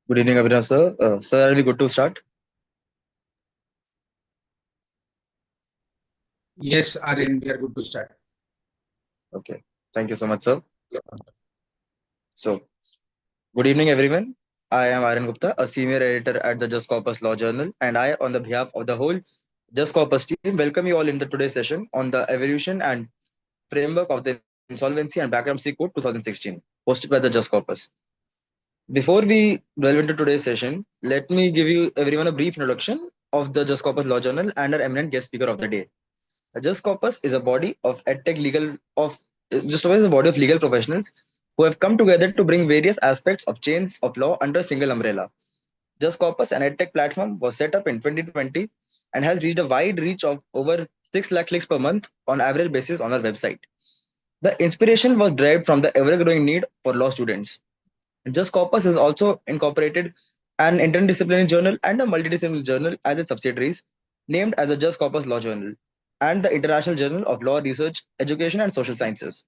Good evening, Abhinav sir. Sir, are we good to start? Yes, Aryan, we are good to start. Okay. Thank you so much, sir. So, good evening, everyone. I am Aryan Gupta, a senior editor at the Just Corpus Law Journal, and I, on the behalf of the whole Just Corpus team, welcome you all into today's session on the Evolution and Framework of the Insolvency and Bankruptcy Code 2016, hosted by the Just Corpus. Before we delve into today's session, let me give you everyone a brief introduction of the Just Corpus Law Journal and our eminent guest speaker of the day. A Just Corpus is a body of edtech legal of just always a body of legal professionals who have come together to bring various aspects of chains of law under a single umbrella. Just Corpus, an edtech platform, was set up in 2020 and has reached a wide reach of over 6 lakh clicks per month on average basis on our website. The inspiration was derived from the ever-growing need for law students. Just Corpus has also incorporated an interdisciplinary journal and a multidisciplinary journal as its subsidiaries, named as the Just Corpus Law Journal and the International Journal of Law Research, Education and Social Sciences.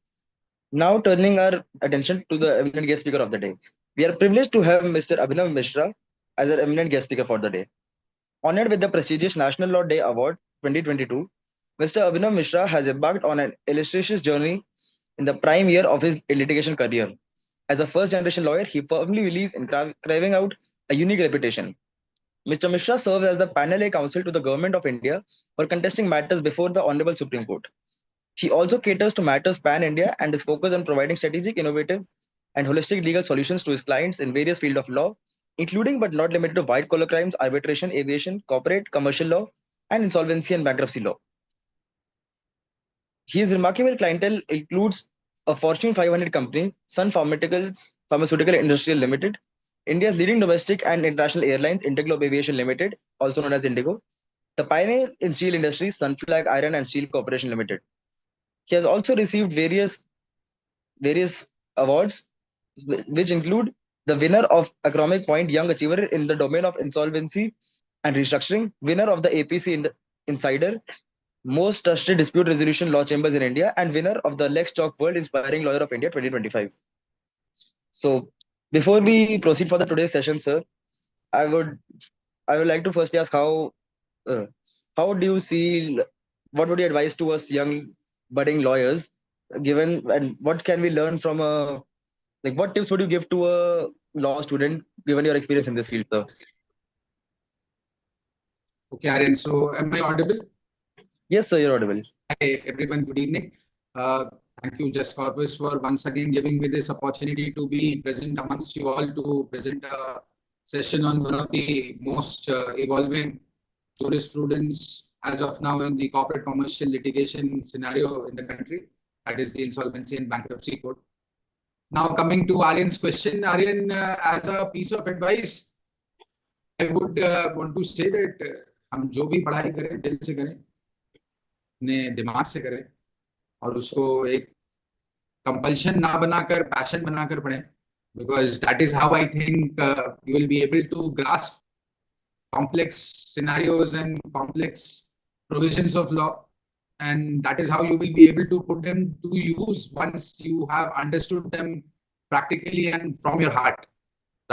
Now turning our attention to the eminent guest speaker of the day. We are privileged to have Mr. Abhinav Mishra as our eminent guest speaker for the day. Honored with the prestigious National Law Day Award 2022, Mr. Abhinav Mishra has embarked on an illustrious journey in the prime year of his litigation career. As a first generation lawyer, he firmly believes in carving out a unique reputation. Mr. Mishra serves as the Panel A Counsel to the Government of India for contesting matters before the Hon'ble Supreme Court. He also caters to matters pan-India and is focused on providing strategic, innovative, and holistic legal solutions to his clients in various fields of law, including but not limited to white-collar crimes, arbitration, aviation, corporate, commercial law, and insolvency and bankruptcy law. His remarkable clientele includes a Fortune 500 company, Sun Pharmaceutical Industrial Limited, India's leading domestic and international airlines, Interglobe Aviation Limited, also known as Indigo, the pioneer in steel industries, Sunflag Iron and Steel Corporation Limited. He has also received various awards, which include the winner of Economic Point Young Achiever in the domain of insolvency and restructuring, winner of the APC Insider, most trusted dispute resolution law chambers in India, and winner of the Lex Talk World Inspiring Lawyer of India 2025. So, before we proceed for the today's session, sir, I would like to firstly ask how do you see, what would you advise to us young budding lawyers, given, and what can we learn from what tips would you give to a law student given your experience in this field, sir? Okay, Aryan. So, am I audible? Yes, sir, you're audible. Hi, everyone. Good evening. Thank you, Just Corpus, for once again giving me this opportunity to be present amongst you all to present a session on one of the most evolving jurisprudence as of now in the corporate commercial litigation scenario in the country, that is the Insolvency and Bankruptcy Code. Now, coming to Aryan's question, Aryan, as a piece of advice, I would want to say that हम जो भी पढ़ाई करें दिल से करें, अपने दिमाग से करें, और उसको एक compulsion ना बनाकर passion बनाकर पढ़ें, because that is how I think you will be able to grasp complex scenarios and complex provisions of law, and that is how you will be able to put them to use once you have understood them practically and from your heart,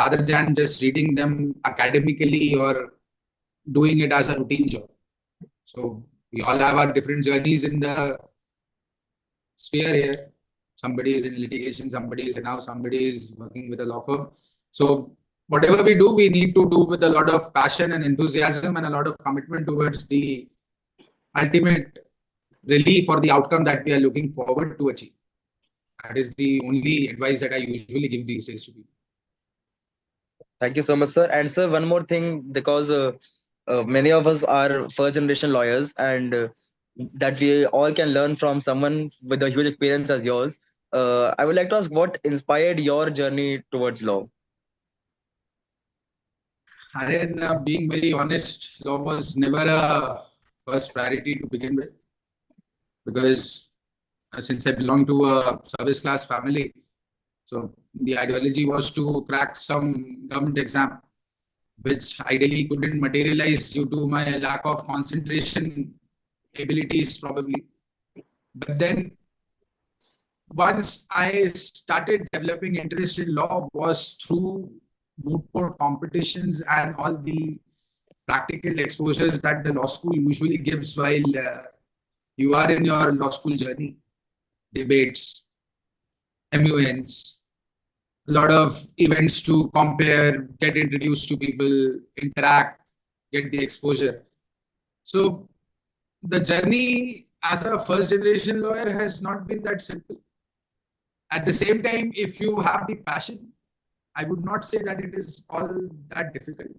rather than just reading them academically or doing it as a routine job. So we all have our different journeys in the sphere here. Somebody is in litigation, somebody is in-house, somebody is working with a law firm. So whatever we do, we need to do with a lot of passion and enthusiasm and a lot of commitment towards the ultimate relief or the outcome that we are looking forward to achieve. That is the only advice that I usually give these days to people. Thank you so much, sir. And sir, one more thing, because many of us are first generation lawyers, and that we all can learn from someone with a huge experience as yours. I would like to ask, what inspired your journey towards law? And being very honest, law was never a first priority to begin with, because since I belong to a service class family, so the ideology was to crack some government exam, which ideally couldn't materialize due to my lack of concentration abilities, probably. But then once I started developing interest in law was through moot court competitions and all the practical exposures that the law school usually gives while you are in your law school journey. Debates, MUNs, a lot of events to compare, get introduced to people, interact, get the exposure. So the journey as a first generation lawyer has not been that simple. At the same time, if you have the passion, I would not say that it is all that difficult.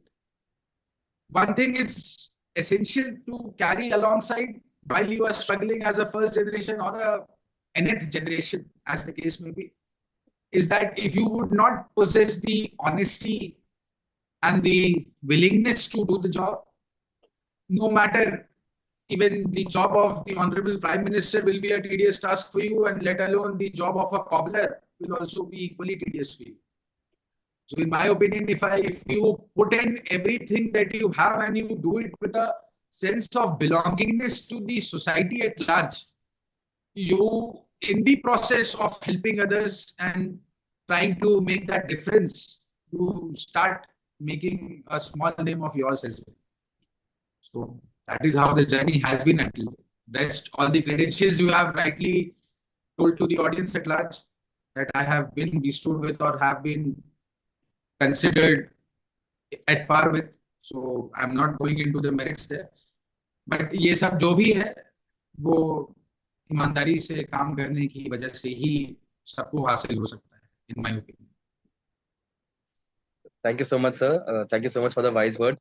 One thing is essential to carry alongside while you are struggling as a first generation or a nth generation, as the case may be, is that if you would not possess the honesty and the willingness to do the job, no matter even the job of the Honorable Prime Minister will be a tedious task for you, and let alone the job of a cobbler will also be equally tedious for you. So in my opinion, if you put in everything that you have and you do it with a sense of belongingness to the society at large, you, in the process of helping others and trying to make that difference, you start making a small name of yours as well. So that is how the journey has been until rest. All the credentials you have rightly told to the audience at large that I have been bestowed with or have been considered at par with. So I'm not going into the merits there. But ये सब जो भी है वो ईमानदारी से काम करने की वजह से ही सबको हासिल हो सकता है, in my opinion. Thank you so much, sir. Thank you so much for the wise word.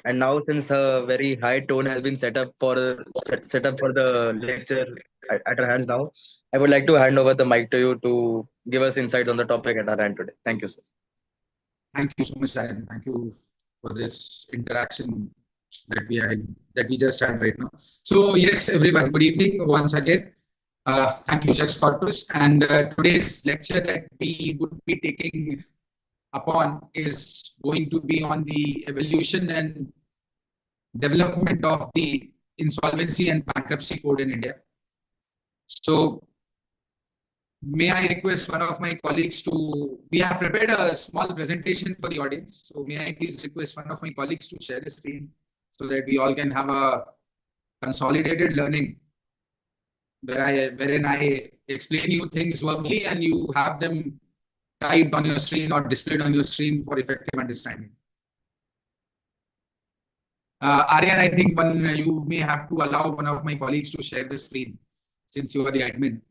And now, since a very high tone has been set up for the lecture at our hands now, I would like to hand over the mic to you to give us insights on the topic at our hand today. Thank you, sir. Thank you so much, Ryan. Thank you for this interaction that we just had right now. So yes, everyone, good evening once again. Thank you, Judge Corpus. And today's lecture that we would be taking upon is going to be on the evolution and development of the Insolvency and Bankruptcy Code in India. So may I request one of my colleagues to, we have prepared a small presentation for the audience. So may I please request one of my colleagues to share the screen so that we all can have a consolidated learning wherein I explain you things verbally and you have them typed on your screen or displayed on your screen for effective understanding. Aryan, I think you may have to allow one of my colleagues to share the screen since you are the admin.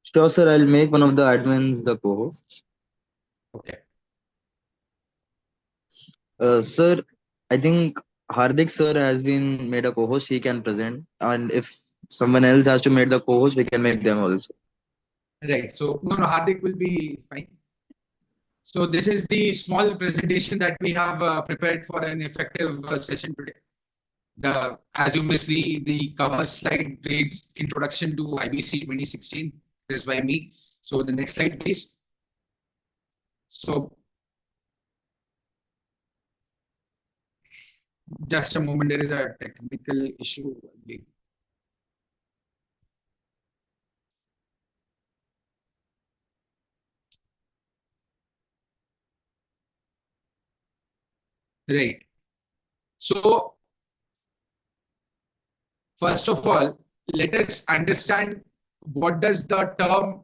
Sure, sir. I'll make one of the admins the co-host. Okay. Sir, I think Hardik sir has been made a co-host. He can present, and if someone else has to make the co-host, we can make them also. Right. So no, Hardik will be fine. So this is the small presentation that we have prepared for an effective session today. As you may see, the cover slide reads Introduction to IBC 2016. It is by me. So the next slide, please. So just a moment, there is a technical issue, I believe. Right. So, first of all, let us understand what does the term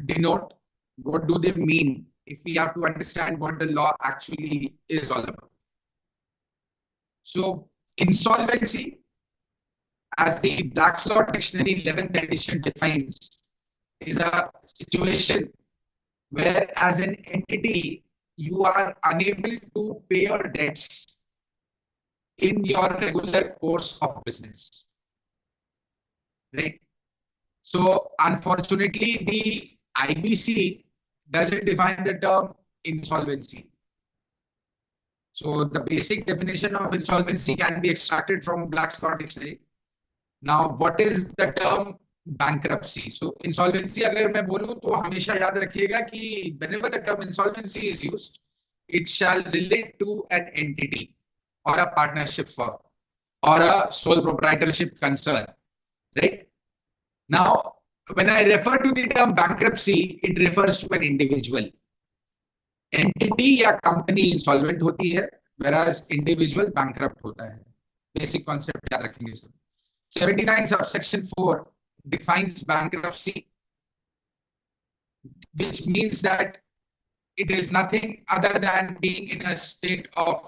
denote? What do they mean? If we have to understand what the law actually is all about. So, insolvency, as the Black's Law Dictionary 11th edition defines, is a situation where, as an entity, you are unable to pay your debts in your regular course of business. Right? So, unfortunately, the IBC doesn't define the term insolvency. So, the basic definition of insolvency can be extracted from Black's Law Dictionary. Now, what is the term bankruptcy? So, insolvency, अगर मैं बोलूं तो हमेशा याद रखिएगा कि whenever the term insolvency is used, it shall relate to an entity or a partnership firm or a sole proprietorship concern, right? Now, when I refer to the term bankruptcy, it refers to an individual. Entity या company insolvent होती है, whereas individual bankrupt होता है. Basic concept याद रखेंगे sir. 79 subsection 4 defines bankruptcy, which means that it is nothing other than being in a state of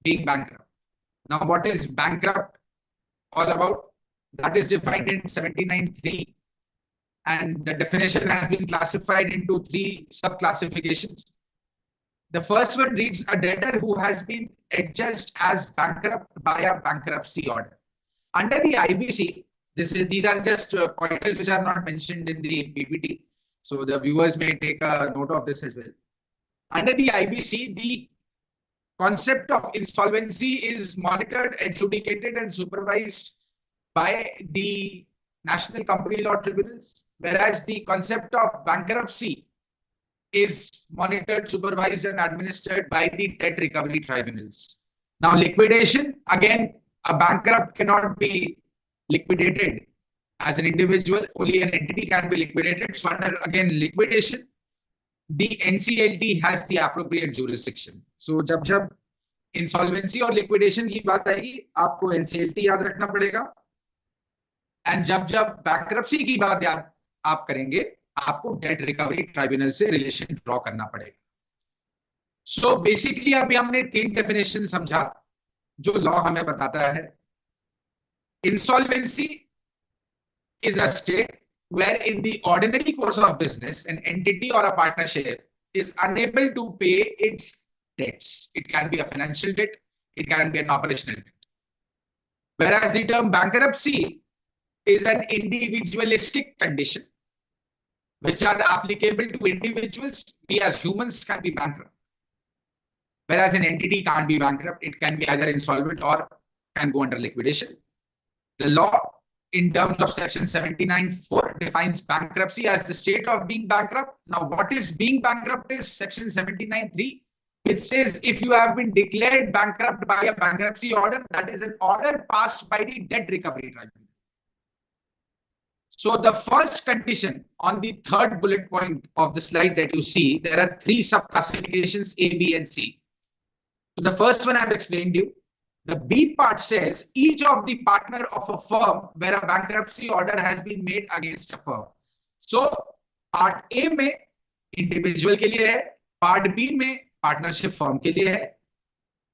being bankrupt. Now, what is bankrupt all about? That is defined in 79(3), and the definition has been classified into 3 subclassifications. The first one reads a debtor who has been adjudged as bankrupt by a bankruptcy order. Under the IBC, these are just pointers which are not mentioned in the PPT. So the viewers may take a note of this as well. Under the IBC, the concept of insolvency is monitored, adjudicated, and supervised by the National Company Law Tribunals, whereas the concept of bankruptcy is monitored, supervised, and administered by the debt recovery tribunals. Now, liquidation, again, a bankrupt cannot be liquidated as an individual, only an entity can be liquidated. So, under again liquidation, the NCLT has the appropriate jurisdiction. So, जब insolvency और liquidation की बात आएगी, आपको NCLT याद रखना पड़ेगा. And जब bankruptcy की बात आप करेंगे, आपको डेट रिकवरी ट्राइब्यूनल से रिलेशन ड्रॉ करना पड़ेगा. सो बेसिकली अभी हमने 3 डेफिनेशन समझा जो लॉ हमें बताता है. Insolvency is a state where in the ordinary course of business an entity or a partnership is unable to pay its debts. It can be a financial debt, it can be an operational debt. Whereas the term bankruptcy is an individualistic condition which are applicable to individuals. We as humans can be bankrupt. Whereas an entity can't be bankrupt, it can be either insolvent or can go under liquidation. The law in terms of section 79(4) defines bankruptcy as the state of being bankrupt. Now, what is being bankrupt is section 79(3). It says if you have been declared bankrupt by a bankruptcy order, that is an order passed by the debt recovery tribunal. So the first condition on the 3rd bullet point of the slide that you see, there are 3 sub-classifications A, B, and C. So the first one I have explained to you. The B part says each of the partner of a firm where a bankruptcy order has been made against a firm. So part A में individual के लिए है, part B में partnership firm के लिए है,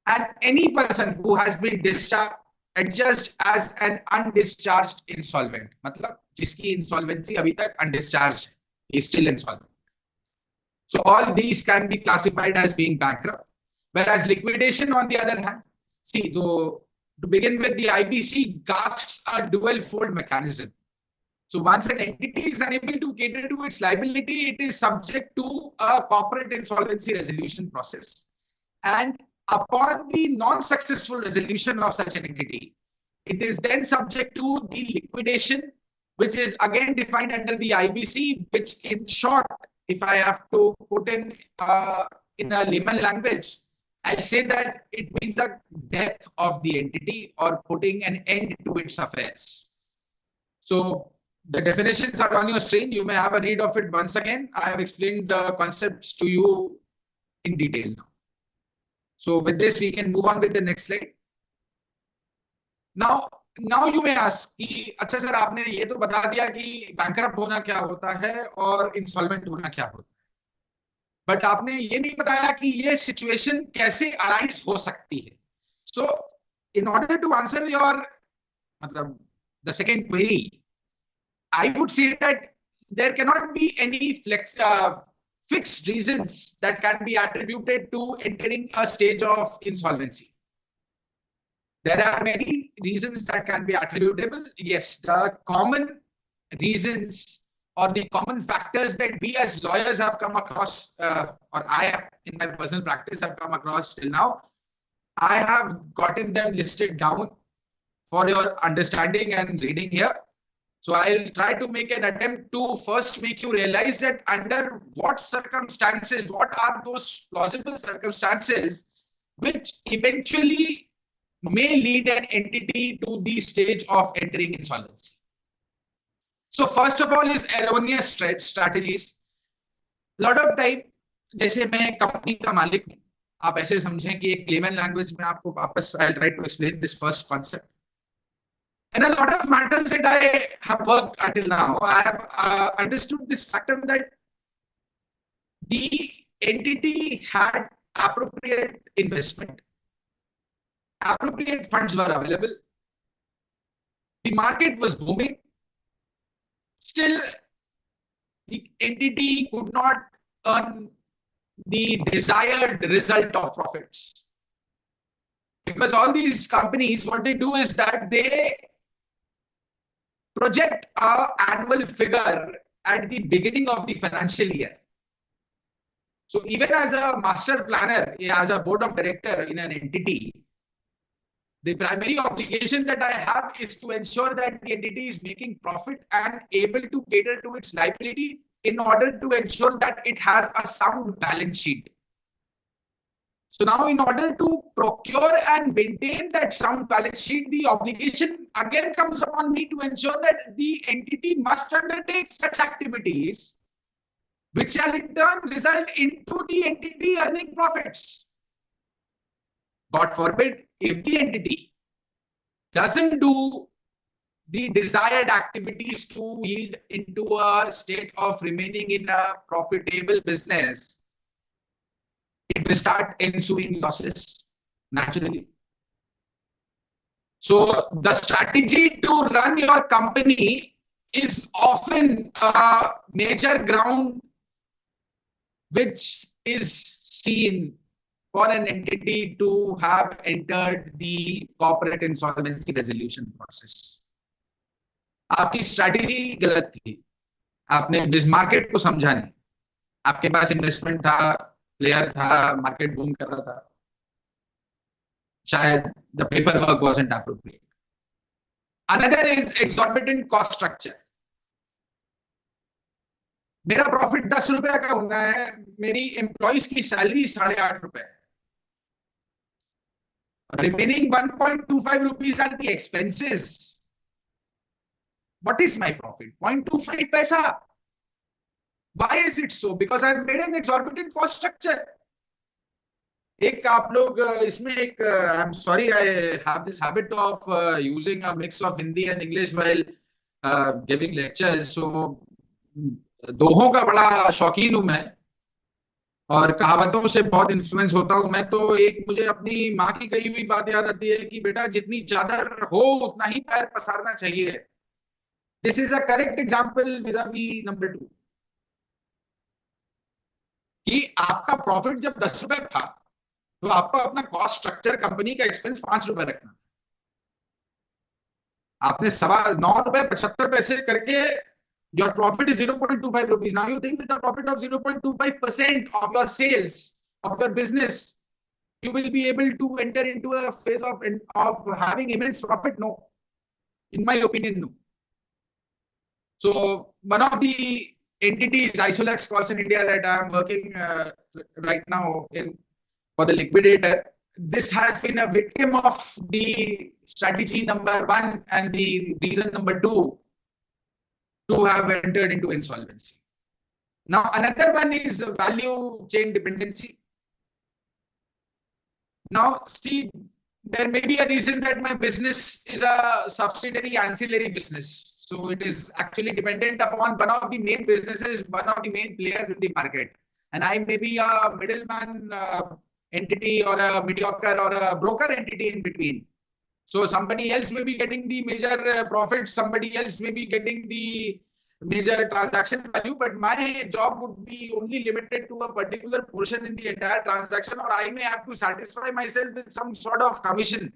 and any person who has been adjudged as an undischarged insolvent, मतलब जिसकी insolvency अभी तक undischarged, is still insolvent. So all these can be classified as being bankrupt. Whereas liquidation, on the other hand, see, to begin with, the IBC casts a dual-fold mechanism. So once an entity is unable to cater to its liability, it is subject to a corporate insolvency resolution process. And upon the non-successful resolution of such an entity, it is then subject to the liquidation, which is again defined under the IBC, which in short, if I have to put in a layman language, I'll say that it means the death of the entity or putting an end to its affairs. So the definitions are on your screen. You may have a read of it once again. I have explained the concepts to you in detail now. So with this, we can move on with the next slide. Now you may ask कि अच्छा sir आपने ये तो बता दिया कि bankrupt होना क्या होता है और insolvent होना क्या होता है, बट आपने ये नहीं बताया कि ये सिचुएशन कैसे अराइज हो सकती है. So in order to answer your मतलब the second query, I would say that there cannot be any fixed reasons that can be attributed to entering a stage of insolvency. There are many reasons that can be attributable. Yes, the common reasons or the common factors that we as lawyers have come across, or I have in my personal practice have come across till now, I have gotten them listed down for your understanding and reading here. So I'll try to make an attempt to first make you realize that under what circumstances, what are those plausible circumstances which eventually may lead an entity to the stage of entering insolvency. So first of all is erroneous strategies. Lot of time, जैसे मैं company का मालिक हूं, आप ऐसे समझें कि एक लेमन लैंग्वेज में आपको वापस I'll try to explain this first concept. And a lot of matters that I have worked until now, I have understood this factor that the entity had appropriate investment, appropriate funds were available, the market was booming, still the entity could not earn the desired result of profits. Because all these companies, what they do is that they project an annual figure at the beginning of the financial year. So even as a master planner, as a board of director in an entity, the primary obligation that I have is to ensure that the entity is making profit and able to cater to its liability in order to ensure that it has a sound balance sheet. So now in order to procure and maintain that sound balance sheet, the obligation again comes upon me to ensure that the entity must undertake such activities which shall in turn result into the entity earning profits. God forbid, if the entity doesn't do the desired activities to yield into a state of remaining in a profitable business, it will start ensuing losses naturally. So the strategy to run your company is often a major ground which is seen for an entity to have entered the corporate insolvency resolution process. आपकी strategy गलत थी, आपने बिज market को समझा नहीं, आपके पास investment था, प्लेयर था, मार्केट बूम कर रहा था, शायद the paperwork wasn't appropriate. Another is exorbitant cost structure. मेरा प्रॉफिट 10 रुपए का होना है, मेरी एम्प्लॉइज की सैलरी 8.5 रुपए, remaining 1.25 rupees are the expenses. What is my profit? 0.25 paisa. Why is it so? Because I've made an exorbitant cost structure. एक आप लोग इसमें एक I'm sorry I have this habit of using a mix of Hindi and English while giving lectures. So दोहों का बड़ा शौकीन हूं मैं और कहावतों से बहुत इन्फ्लुएंस होता हूं मैं. तो एक मुझे अपनी माँ की कही हुई बात याद आती है कि बेटा जितनी चादर हो उतना ही पैर पसारना चाहिए. This is a correct example vis-a-vis number 2 कि आपका प्रॉफिट जब 10 रुपए था तो आपको अपना कॉस्ट स्ट्रक्चर कंपनी का एक्सपेंस 5 रुपए रखना. आपने 9.75 करके your profit is 0.25 rupees. Now you think with a profit of 0.25% of your sales of your business, you will be able to enter into a phase of having immense profit? No, in my opinion, no. So one of the entities, Isolex Corps in India, that I am working right now for the liquidator, this has been a victim of the strategy number 1 and the reason number 2 to have entered into insolvency. Now, another one is value chain dependency. Now, see, there may be a reason that my business is a subsidiary ancillary business. So it is actually dependent upon one of the main businesses, one of the main players in the market. And I may be a middleman entity or a mediocre or a broker entity in between. So somebody else may be getting the major profits, somebody else may be getting the major transaction value, but my job would be only limited to a particular portion in the entire transaction, or I may have to satisfy myself with some sort of commission.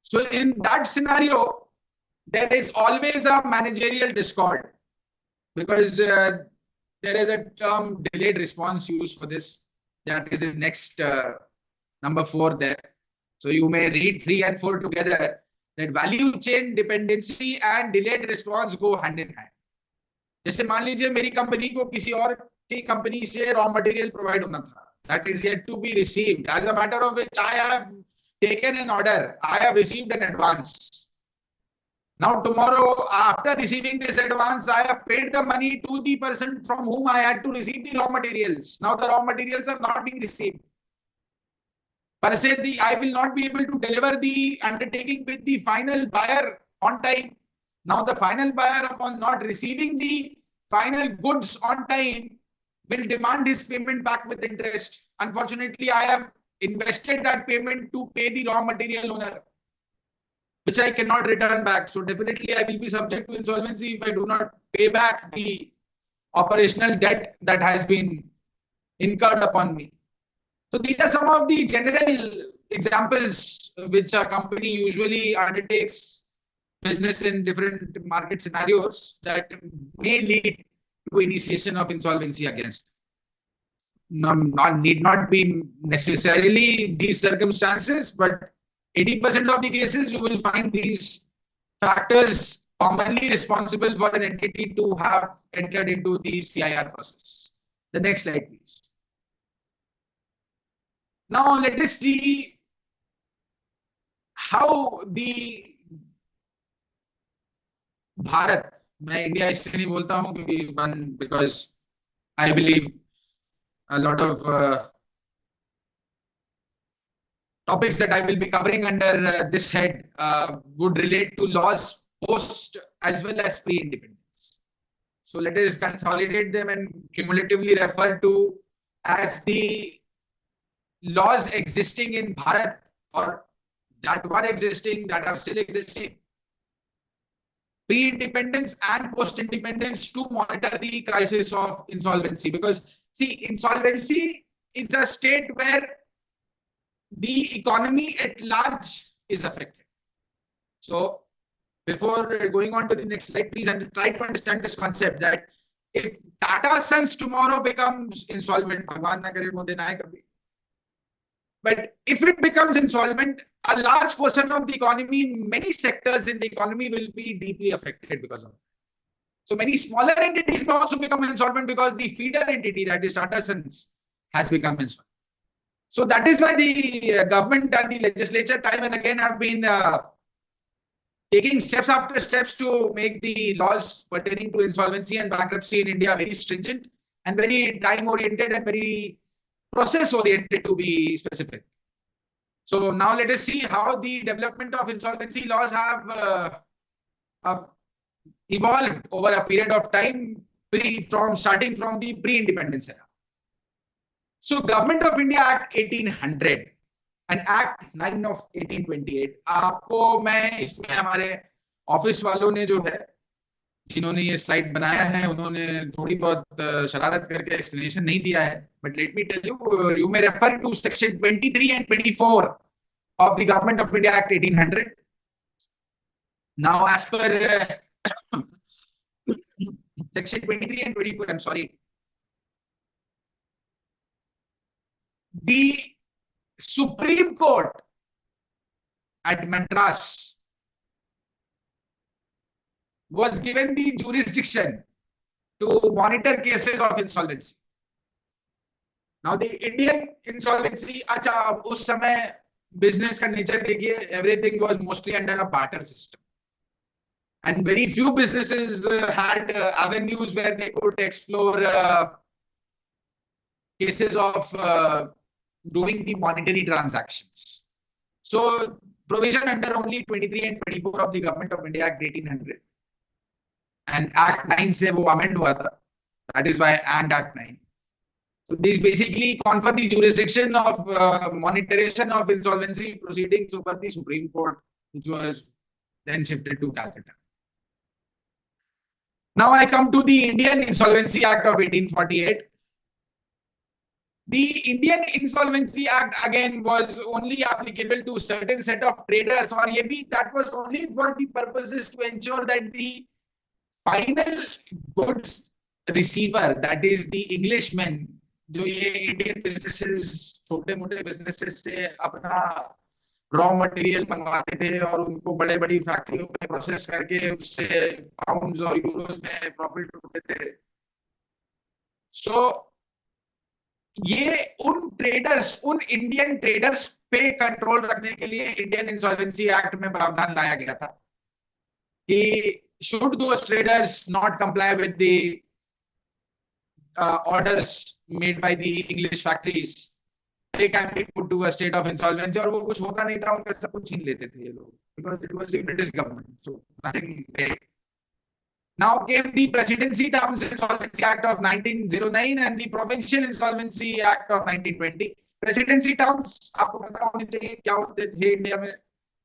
So in that scenario, there is always a managerial discord, because there is a term delayed response used for this. That is in next number 4 there. So you may read 3 and 4 together, that value chain dependency and delayed response go hand in hand. जैसे मान लीजिए मेरी company को किसी और की company से raw material provide होना था, that is yet to be received, as a matter of which I have taken an order, I have received an advance. Now tomorrow, after receiving this advance, I have paid the money to the person from whom I had to receive the raw materials. Now the raw materials are not being received. Per se, I will not be able to deliver the undertaking with the final buyer on time. Now the final buyer, upon not receiving the final goods on time, will demand his payment back with interest. Unfortunately, I have invested that payment to pay the raw material owner, which I cannot return back. So definitely I will be subject to insolvency if I do not pay back the operational debt that has been incurred upon me. So these are some of the general examples which a company usually undertakes business in different market scenarios that may lead to initiation of insolvency against. Need not be necessarily these circumstances, but 80% of the cases you will find these factors commonly responsible for an entity to have entered into the CIR process. The next slide, please. Now let us see how the Bharat, मैं India इसलिए नहीं बोलता हूँ क्योंकि because I believe a lot of topics that I will be covering under this head would relate to laws post as well as pre-independence. So let us consolidate them and cumulatively refer to as the laws existing in Bharat, or that were existing, that are still existing, pre-independence and post-independence, to monitor the crisis of insolvency. Because see, insolvency is a state where the economy at large is affected. So before going on to the next slide, please try to understand this concept that if Tata Sons tomorrow becomes insolvent, Bhagwan na kare, wo din aaye kabhi. But if it becomes insolvent, a large portion of the economy, many sectors in the economy will be deeply affected because of it. So many smaller entities may also become insolvent because the feeder entity, that is Tata Sons, has become insolvent. So that is why the government and the legislature time and again have been taking steps after steps to make the laws pertaining to insolvency and bankruptcy in India very stringent and very time-oriented and very process-oriented, to be specific. So now let us see how the development of insolvency laws have evolved over a period of time, starting from the pre-independence era. So Government of India Act 1800 and Act 9 of 1828. आपको मैं इसमें हमारे office वालों ने जो है, जिन्होंने ये स्लाइड बनाया है, उन्होंने थोड़ी बहुत शरारत करके एक्सप्लेनेशन नहीं दिया है, but let me tell you, you may refer to section 23 and 24 of the Government of India Act 1800. Now, as per section 23 and 24, I'm sorry, the Supreme Court at Madras was given the jurisdiction to monitor cases of insolvency. Now the Indian insolvency, अच्छा उस समय business का nature देखिए, everything was mostly under a barter system, and very few businesses had avenues where they could explore cases of doing the monetary transactions. So provision under only 23 and 24 of the Government of India Act 1800 and Act 9 से वो amend हुआ था. That is why and Act 9. So these basically confer the jurisdiction of monetization of insolvency proceedings over the Supreme Court, which was then shifted to Calcutta. Now I come to the Indian Insolvency Act of 1848. The Indian Insolvency Act again was only applicable to certain set of traders, or maybe that was only for the purposes to ensure that the final goods receiver, that is the Englishman, जो ये Indian businesses छोटे मोटे businesses से अपना raw material मंगवाते थे और उनको बड़े बड़ी फैक्ट्रियों में प्रोसेस करके उससे पाउंड्स और यूरोज में प्रॉफिट उठाते थे. सो ये उन ट्रेडर्स, उन इंडियन ट्रेडर्स पे कंट्रोल रखने के लिए इंडियन इंसॉल्वेंसी एक्ट में प्रावधान लाया गया था कि should those traders not comply with the orders made by the English factories, they can be put to a state of insolvency. और वो कुछ होता नहीं था, उनका सब कुछ छीन लेते थे ये लोग, because it was the British government, so nothing great. Now came the Presidency Terms Insolvency Act of 1909 and the Provincial Insolvency Act of 1920. Presidency terms आपको पता होनी चाहिए क्या होते थे इंडिया में.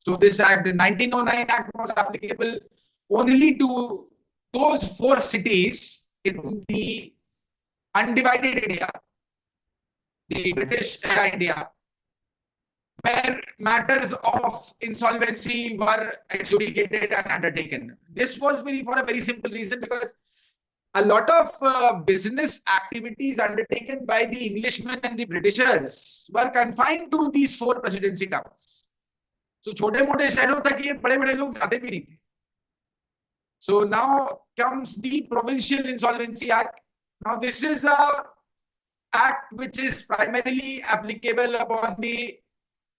So this act, the 1909 Act, was applicable only to those 4 cities in the undivided India, the British era India, where matters of insolvency were adjudicated and undertaken. This was for a very simple reason, because a lot of business activities undertaken by the Englishmen and the Britishers were confined to these 4 presidency towns. So छोटे मोटे शहरों तक ये बड़े बड़े लोग जाते भी नहीं थे. So now comes the Provincial Insolvency Act. Now this is a act which is primarily applicable upon the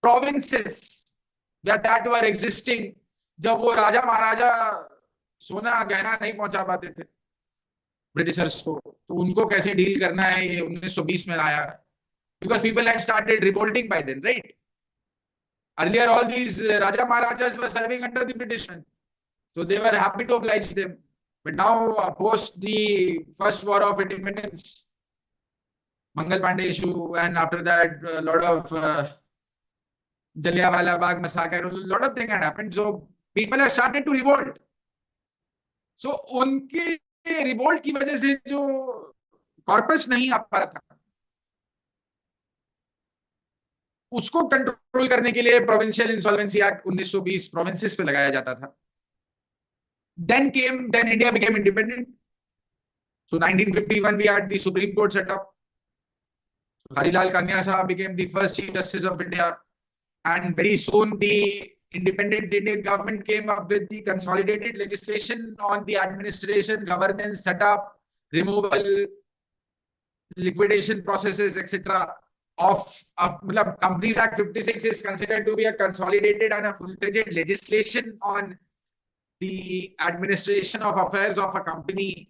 provinces that were existing. जब वो राजा महाराजा सोना गहना नहीं पहुंचा पाते थे ब्रिटिशर्स को, तो उनको कैसे डील करना है ये 1920 में आया, because people had started revolting by then, right? Earlier all these Raja Maharajas were serving under the British, so they were happy to oblige them. But now post the first war of independence, Mangal Pandey issue, and after that a lot of Jallianwala Bagh massacre, a lot of things had happened, so people have started to revolt. So उनके revolt की वजह से जो corpus नहीं आ पा रहा था, उसको कंट्रोल करने के लिए प्रोविंशियल इंसॉल्वेंसी एक्ट 1920 प्रोविंसेस पे लगाया जाता था. Then India became independent. So 1951 we had the Supreme Court set up. So Harilal Kanya Sahab became the first Chief Justice of India, and very soon the independent Indian government came up with the consolidated legislation on the administration, governance, setup, removal, liquidation processes, etc. of Companies Act 56 is considered to be a consolidated and a full-fledged legislation on the administration of affairs of a company.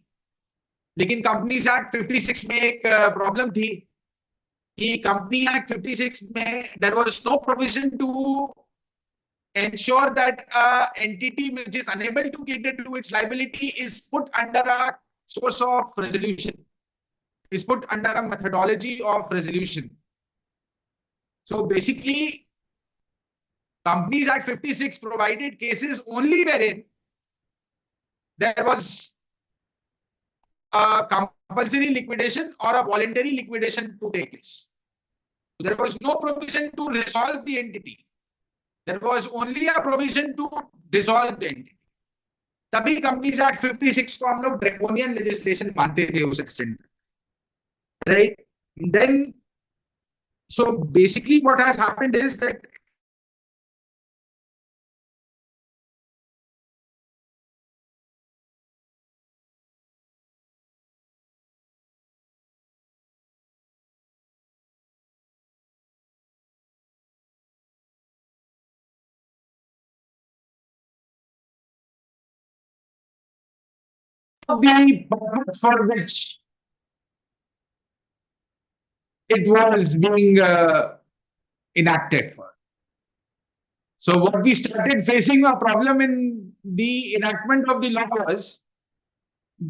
लेकिन Companies Act 56 में एक problem थी कि Company Act 56 में there was no provision to ensure that an entity which is unable to cater to its liability is put under a source of resolution, is put under a methodology of resolution. So basically, Companies Act 56 provided cases only wherein there was a compulsory liquidation or a voluntary liquidation to take place. There was no provision to resolve the entity. There was only a provision to dissolve the entity. तभी Companies Act 56 को हम लोग draconian legislation मानते थे उस extent, right? Then, so basically what has happened is that the purpose for which it was being enacted for. So what we started facing a problem in the enactment of the law was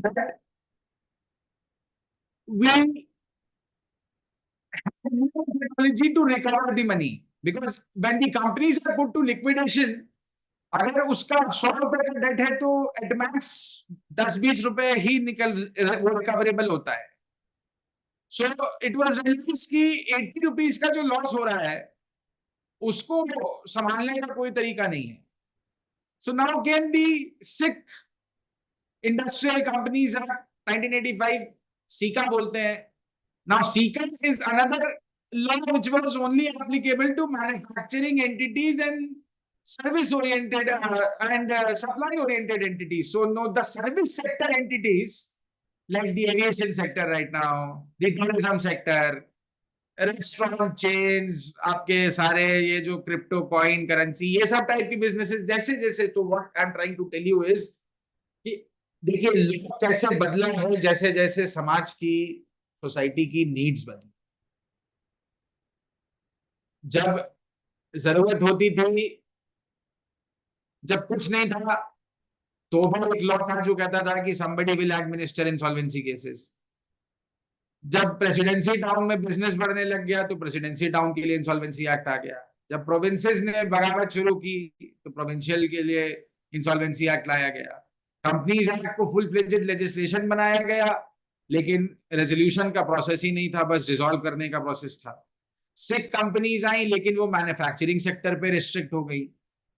that we have no technology to recover the money, because when the companies are put to liquidation, अगर उसका 100 रुपए का date है तो at max 10-20 रुपए ही निकल वो recoverable होता है. सो इट वाज रियलाइज कि 80 रुपीस का जो लॉस हो रहा है उसको संभालने का कोई तरीका नहीं है. सो नाउ केम दी सिक इंडस्ट्रियल कंपनीज एक्ट 1985, सीका बोलते हैं. Now caeca is another law which was only applicable to manufacturing entities and service oriented and supply oriented entities. So no, the service sector entities like the aviation sector right now, the tourism sector, restaurant chains, आपके सारे ये जो crypto coin currency ये सब type की businesses जैसे जैसे, तो what I am trying to tell you is कि देखिए लॉ कैसे बदला है जैसे जैसे समाज की सोसाइटी की नीड्स बदली. जब जरूरत होती थी, जब कुछ नहीं था, तो एक लॉ था जो कहता था कि somebody will administer insolvency cases. जब प्रेसिडेंसी टाउन में बिजनेस बढ़ने लग गया तो प्रेसिडेंसी टाउन के लिए इंसॉल्वेंसी एक्ट आ गया. जब प्रोविंसेस ने बगावत शुरू की तो प्रोविंशियल के लिए इंसॉल्वेंसी एक्ट लाया गया. कंपनीज एक्ट को फुल फ्लेजेड लेजिस्लेशन बनाया गया, लेकिन रेजोल्यूशन का प्रोसेस ही नहीं था, बस डिसॉल्व करने का प्रोसेस था. सिक कंपनीज आई, लेकिन वो मैन्युफैक्चरिंग सेक्टर पे रिस्ट्रिक्ट हो गई.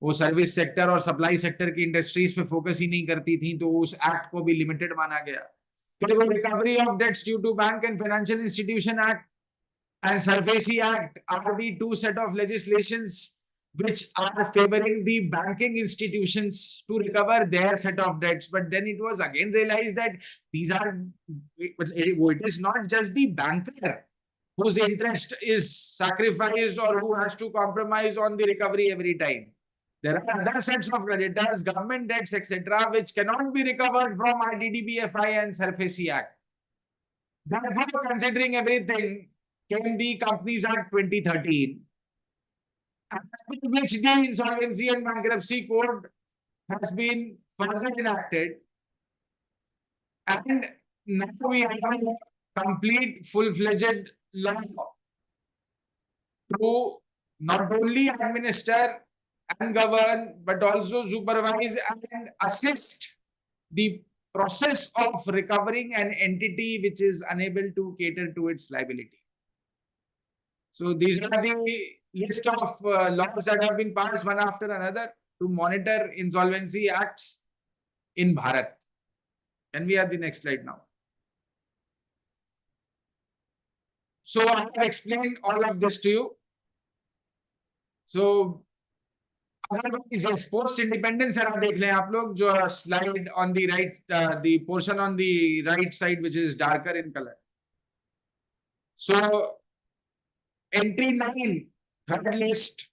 वो सर्विस सेक्टर और सप्लाई सेक्टर की इंडस्ट्रीज पे फोकस ही नहीं करती थी, तो उस एक्ट को भी लिमिटेड माना गया. फिर वो recovery of debts due to bank and financial institution act and SIRP Act are the two set of legislations which are favoring the banking institutions to recover their set of debts. But then it was again realized that these are, it is not just the banker whose interest is sacrificed or who has to compromise on the recovery every time. There are other sets of creditors, government debts, etc., which cannot be recovered from IDDBFI and SIRP Act. Therefore, considering everything, came the Companies Act 2013, which the Insolvency and Bankruptcy Code has been further enacted, and now we have a complete full-fledged law to not only administer and govern, but also supervise and assist the process of recovering an entity which is unable to cater to its liability. So these are the list of laws that have been passed one after another to monitor insolvency acts in Bharat. Can we have the next slide now? So I have explained all of this to you. So otherwise, post-independence era देख लें आप लोग, जो slide on the right, the portion on the right side which is darker in color. So entry 9, third list,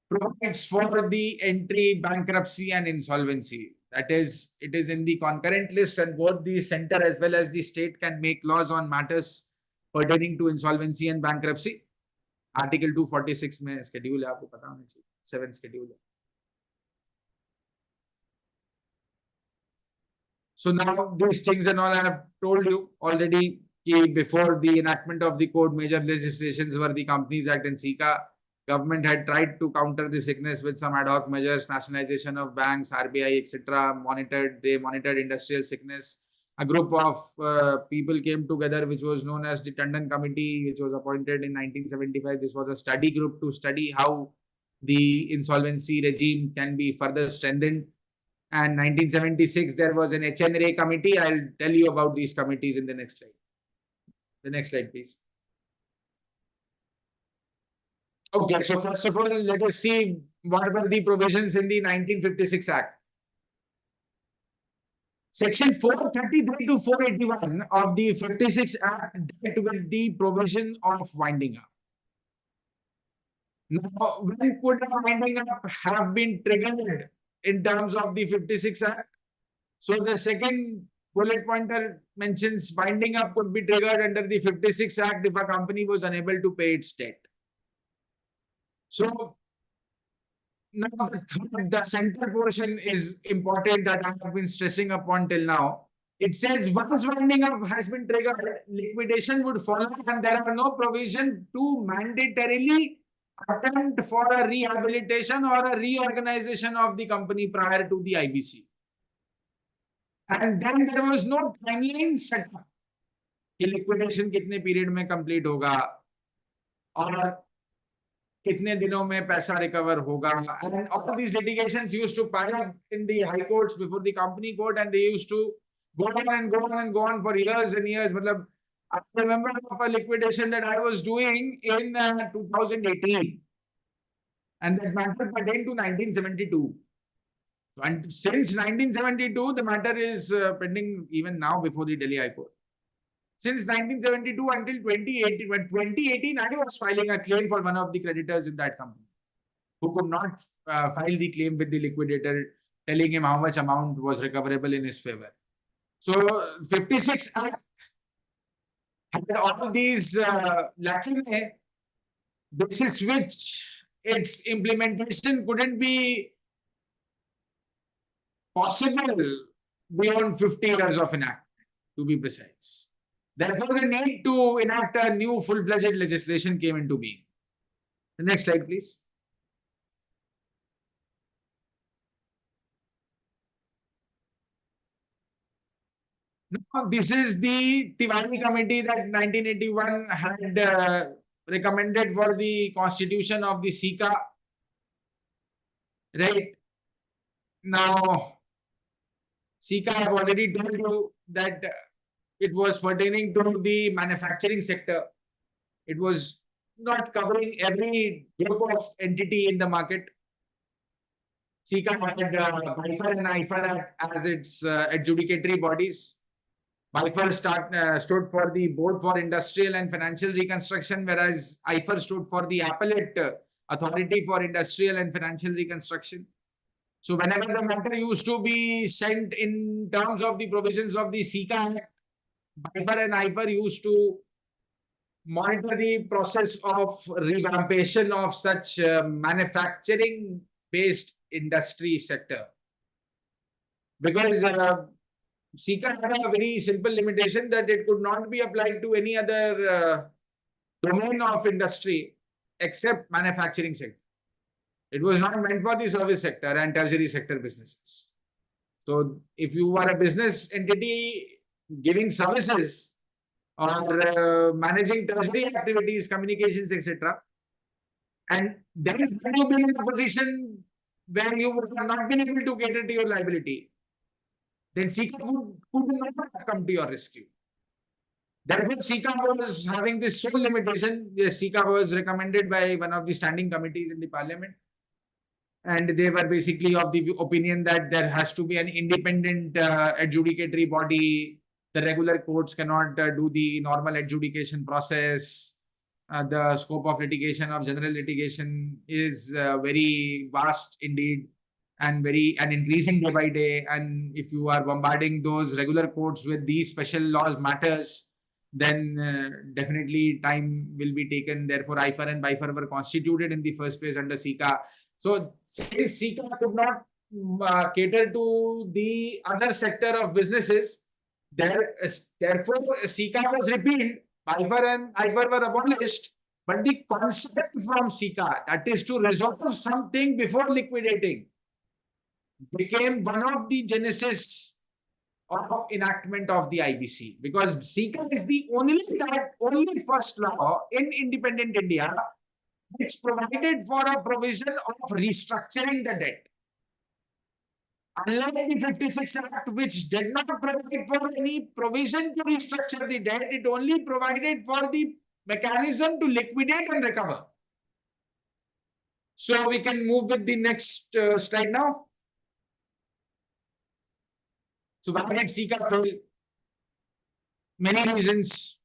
provides for the entry, bankruptcy and insolvency. That is, it is in the concurrent list, and both the center as well as the state can make laws on matters pertaining to insolvency and bankruptcy. Article 246 में schedule है, आपको पता होना चाहिए, 7th schedule है. So now these things and all I have told you already. Before the enactment of the code, major legislations were the Companies Act and SICA. Government had tried to counter the sickness with some ad hoc measures, nationalization of banks, RBI, etc. They monitored industrial sickness. A group of people came together, which was known as the Tandon Committee, which was appointed in 1975. This was a study group to study how the insolvency regime can be further strengthened. And 1976, there was an HNRA committee. I'll tell you about these committees in the next slide. The next slide, please. Okay, so first of all, let us see what were the provisions in the 1956 Act. Section 433 to 481 of the 56 Act dealt with the provision of winding up. Now, when could a winding up have been triggered in terms of the 56 Act? So the second bullet pointer mentions winding up could be triggered under the 56 Act if a company was unable to pay its debt. So now the center portion is important that I have been stressing upon till now. It says once winding up has been triggered, liquidation would follow, and there are no provisions to mandatorily attempt for a rehabilitation or a reorganization of the company prior to the IBC. And then there was no timeline set up कि liquidation कितने period में complete होगा और कितने दिनों में पैसा recover होगा. And all these litigations used to pile up in the high courts before the company court, and they used to go on and go on and go on for years and years. मतलब I remember of a liquidation that I was doing in 2018, and that matter pertained to 1972. And since 1972, the matter is pending even now before the Delhi High Court. Since 1972 until 2018, when 2018, I was filing a claim for one of the creditors in that company who could not file the claim with the liquidator, telling him how much amount was recoverable in his favor. So 56 Act had all these lacunae, basis which its implementation couldn't be possible beyond 50 years of enactment, to be precise. Therefore, the need to enact a new full-fledged legislation came into being. The next slide, please. Now, this is the Tiwari committee that 1981 had recommended for the constitution of the SICA. Right now, SICA, I have already told you that it was pertaining to the manufacturing sector. It was not covering every group of entity in the market. SICA had BIFR and IFR as its adjudicatory bodies. BIFR stood for the Board for Industrial and Financial Reconstruction, whereas IFR stood for the Appellate Authority for Industrial and Financial Reconstruction. So whenever the matter used to be sent in terms of the provisions of the SICA Act, BIFR and IFR used to monitor the process of revampation of such manufacturing-based industry sector. Because SICA had a very simple limitation that it could not be applied to any other domain of industry except manufacturing sector. It was not meant for the service sector and tertiary sector businesses. So if you are a business entity giving services or managing tertiary activities, communications, etc., and then you be in a position where you would have not been able to cater to your liability, then SICA could not have come to your rescue. Therefore, SICA was having this sole limitation. The SICA was recommended by one of the standing committees in the parliament, and they were basically of the opinion that there has to be an independent adjudicatory body. The regular courts cannot do the normal adjudication process. The scope of litigation, of general litigation, is very vast indeed, and increasing day by day. And if you are bombarding those regular courts with these special laws matters, then definitely time will be taken. Therefore, IFR and BIFR were constituted in the first place under SICA. So since SICA could not cater to the other sector of businesses, therefore SICA was repealed. BIFR and IFR were abolished, but the concept from SICA, that is to resolve something before liquidating, became one of the genesis of enactment of the IBC, because SICA is the only first law in independent India which provided for a provision of restructuring the debt. Unlike the 56 Act, which did not provide for any provision to restructure the debt, it only provided for the mechanism to liquidate and recover. So we can move with the next slide now. So why did SICA fail? Many reasons.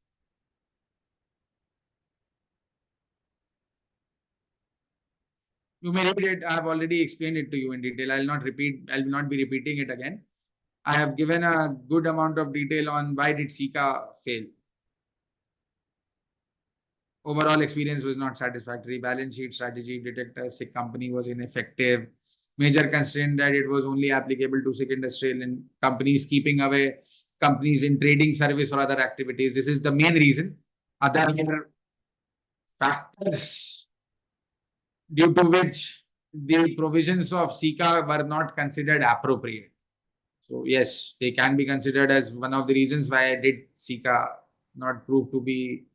You may read it. I have already explained it to you in detail. I will not be repeating it again. I have given a good amount of detail on why did SICA fail. Overall experience was not satisfactory. Balance sheet strategy detector SIC company was ineffective. Major constraint that it was only applicable to SIC industrial and companies, keeping away companies in trading, service or other activities. This is the main reason. Other factors due to which the provisions of SICA were not considered appropriate. So yes, they can be considered as one of the reasons why I did SICA not prove to be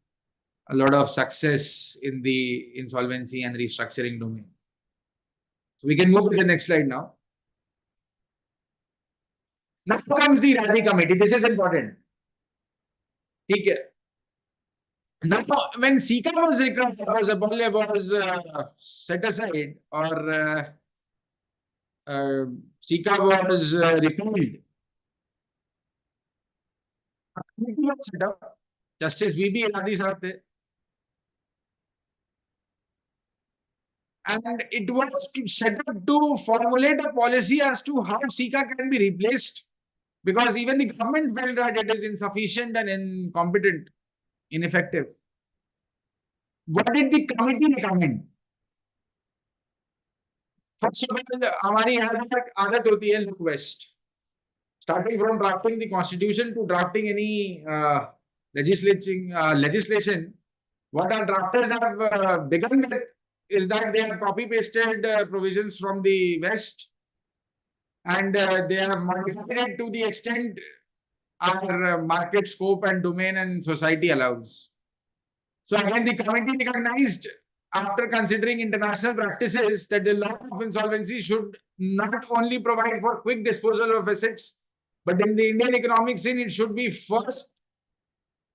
a lot of success in the insolvency and restructuring domain. So we can move to the next slide now. Now comes the Eradi committee. This is important. Okay. Now, when SICA was set aside or SICA was repealed, a committee was set up. Justice V.B. Eradi sahab the. And it was set up to formulate a policy as to how SICA can be replaced, because even the government felt that it is insufficient and incompetent, ineffective. What did the committee recommend? First of all, हमारी आदत होती है look west. Starting from drafting the constitution to drafting any legislation, what our drafters have begun with is that they have copy pasted provisions from the West, and they have modified it to the extent our market scope and domain and society allows. So again, the committee recognized, after considering international practices, that the law of insolvency should not only provide for quick disposal of assets, but in the Indian economic scene, it should be first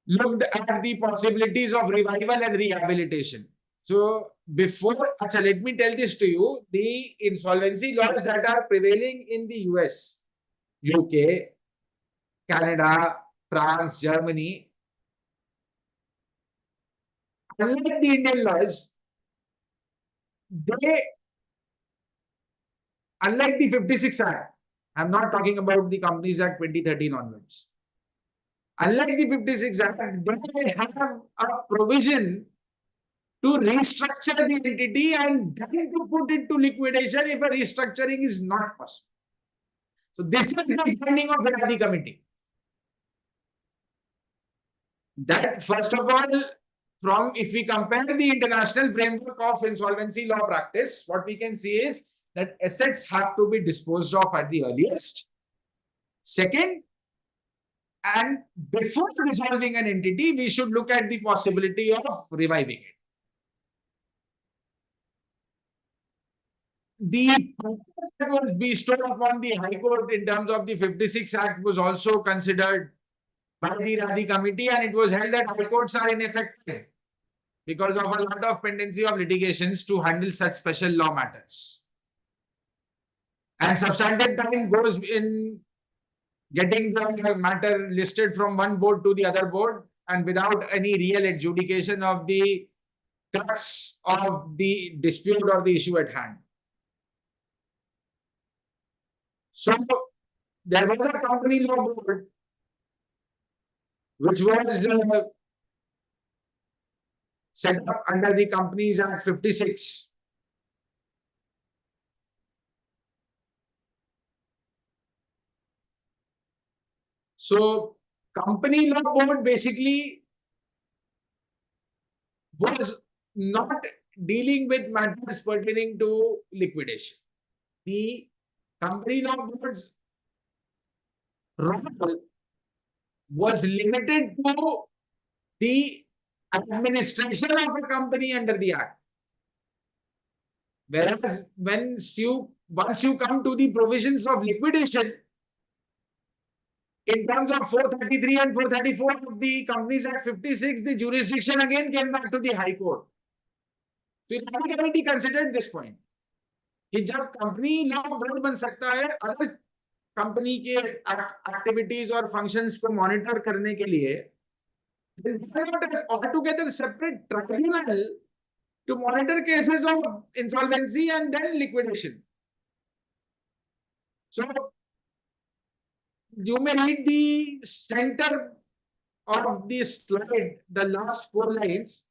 looked at the possibilities of revival and rehabilitation. So before, let me tell this to you, the insolvency laws that are prevailing in the US, UK, Canada, France, Germany, unlike the Indian laws, unlike the 56 Act, I'm not talking about the Companies Act 2013 onwards. Unlike the 56 Act, they have a provision to restructure the entity and then to put it to liquidation if a restructuring is not possible. So this is the finding of Eradi committee. That first of all, if we compare the international framework of insolvency law practice, what we can see is that assets have to be disposed of at the earliest. Second, and before resolving an entity, we should look at the possibility of reviving it. The purpose that was bestowed upon the High Court in terms of the 56 Act was also considered by the Eradi committee, and it was held that High Courts are ineffective because of a lot of pendency of litigations to handle such special law matters. And substantive time goes in getting the matter listed from one board to the other board, and without any real adjudication of the crux of the dispute or the issue at hand. So there was a company law board which was set up under the Companies Act 56. So company law board basically was not dealing with matters pertaining to liquidation. The company law board's role was limited to the administration of a company under the Act. Whereas once you come to the provisions of liquidation, in terms of 433 and 434 of the Companies Act 56, the jurisdiction again came back to the High Court. So the committee considered this point. कि जब company law board बन सकता है other company के activities और functions को monitor करने के लिए, altogether separate tribunal to monitor cases of insolvency and then liquidation. So you may read the center of this slide, the last 4 lines.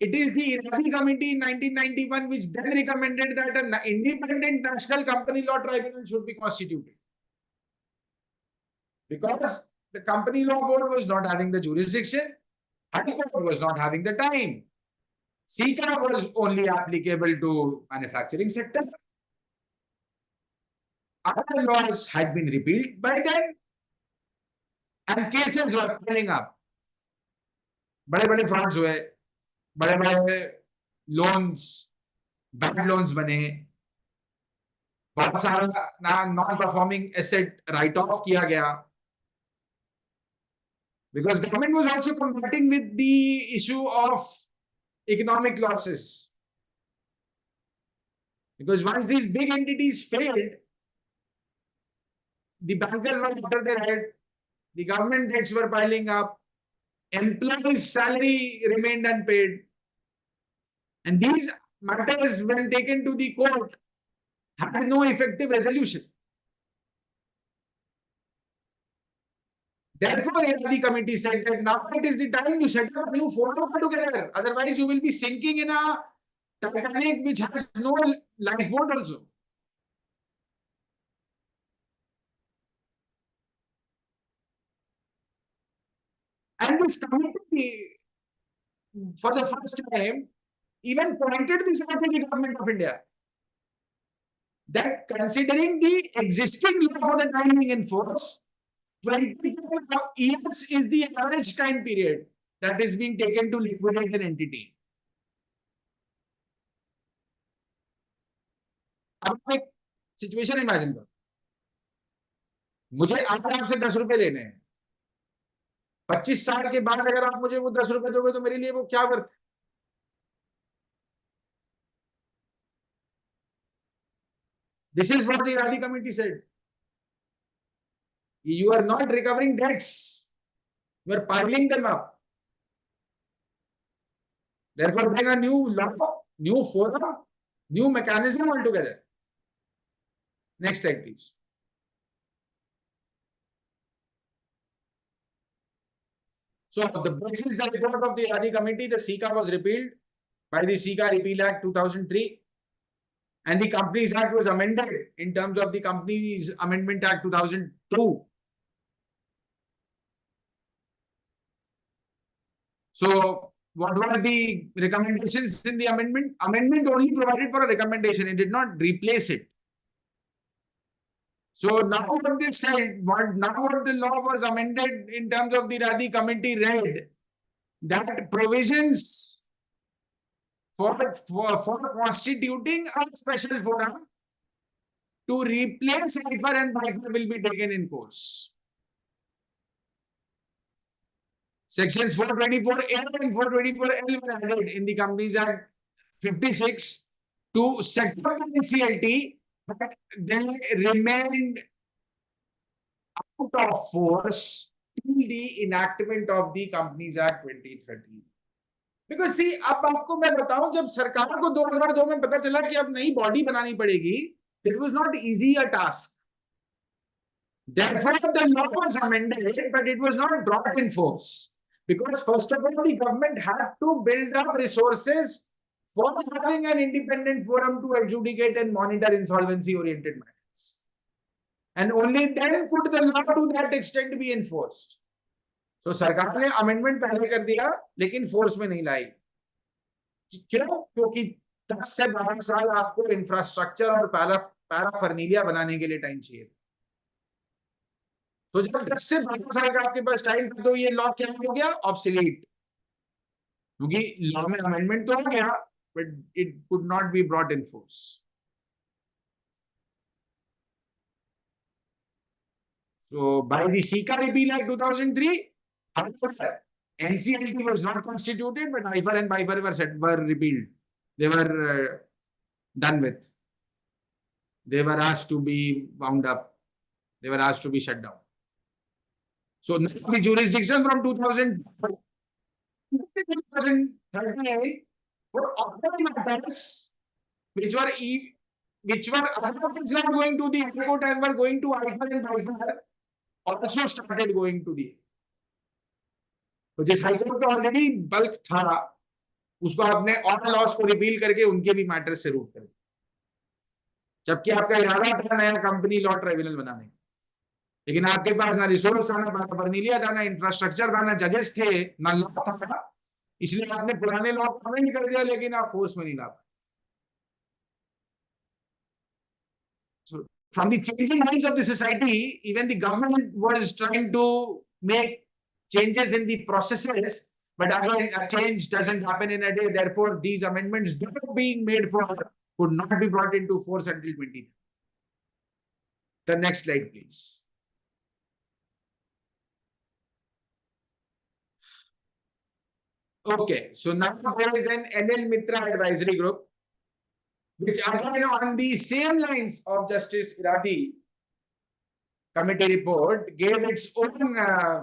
It is the Eradi Committee in 1991 which then recommended that an independent national company law tribunal should be constituted. Because the company law board was not having the jurisdiction, High Court was not having the time. SICA was only applicable to manufacturing sector. Other laws had been repealed by then, and cases were piling up. बड़े-बड़े frauds हुए, बड़े-बड़े loans, bad loans बने, बहुत सारा non-performing asset write-off किया गया. Because government was also combating with the issue of economic losses. Because once these big entities failed, the bankers were after their head, the government debts were piling up, employees' salary remained unpaid. And these matters, when taken to the court, had no effective resolution. Therefore, the committee said that now it is the time to set up a new forum together. Otherwise, you will be sinking in a Titanic which has no lifeboat also. And this committee, for the first time, even pointed this out to the government of India, that considering the existing law for the time being in force, 24 years is the average time period that is being taken to liquidate an entity. अब एक situation imagine करो, मुझे आपसे 10 रुपए लेने हैं, 25 साल के बाद अगर आप मुझे वो 10 रुपए दोगे तो मेरे लिए वो क्या वर्थ है? This is what the Eradi committee said. You are not recovering debts, you are piling them up. Therefore, bring a new law, new forum, new mechanism altogether. Next slide, please. So, the basis the report of the Eradi committee, the SICA was repealed by the SICA Repeal Act 2003, and the Companies Act was amended in terms of the Companies Amendment Act 2002. So, what were the recommendations in the amendment? Amendment only provided for a recommendation, it did not replace it. So now what they said, now what the law was amended in terms of the Eradi committee read, that provisions for constituting a special forum to replace IFR and BIFR will be taken in course. Sections 424A and 424L were added in the Companies Act 56 to set up the NCLT, but they remained out of force till the enactment of the Companies Act 2013. Because see, अब आपको मैं बताऊं, जब सरकार को 2002 में पता चला कि अब नई बॉडी बनानी पड़ेगी, it was not easy a task. Therefore, the law was amended, but it was not brought in force. Because first of all, the government had to build up resources for having an independent forum to adjudicate and monitor insolvency-oriented matters. And only then could the law to that extent be enforced. So सरकार ने amendment पहले कर दिया, लेकिन force में नहीं लाई. क्यों? क्योंकि 10 से 12 साल आपको इंफ्रास्ट्रक्चर और पैराफर्नीलिया बनाने के लिए टाइम चाहिए. तो जब 10 से 12 साल का आपके पास टाइम था, तो ये लॉ क्या हो गया? ऑब्सोलीट. क्योंकि लॉ में अमेंडमेंट तो हो गया, but it could not be brought in force. So by the SICA Repeal Act 2003, NCLT was not constituted, but IFR and BIFR were repealed. They were done with. They were asked to be wound up. They were asked to be shut down. So now the jurisdiction from 2038 for all matters which were otherwise not going to the High Court and were going to IFR and BIFR, also started going to the, तो जिस high court का already bulk था उसको आपने all loss को repeal करके उनके भी मैटर्स से रूट कर, जबकि आपका इरादा था नया कंपनी लॉ ट्राइब्यूनल बनाने, लेकिन आपके पास ना रिसोर्स था, ना बर्नीलिया था, ना इंफ्रास्ट्रक्चर था, ना जजेस थे, ना लॉ था, इसलिए आपने पुराने लॉ को अमेंड कर दिया, लेकिन आप फोर्स में नहीं ला पाए. So, from the changing minds of the society, even the government was trying to make changes in the processes, but again, a change doesn't happen in a day. Therefore, these amendments that are being made for could not be brought into force until 20. The next slide, please. Okay, so now there is an NL Mitra advisory group, which again on the same lines of Justice Eradi committee report gave its own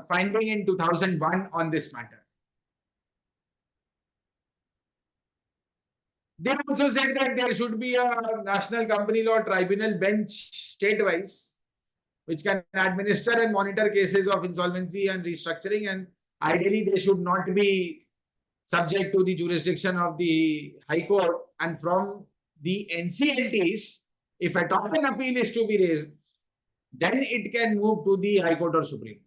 finding in 2001 on this matter. They also said that there should be a national company law tribunal bench state-wise, which can administer and monitor cases of insolvency and restructuring, and ideally they should not be subject to the jurisdiction of the High Court. And from the NCLTs, if at all an appeal is to be raised, then it can move to the High Court or Supreme.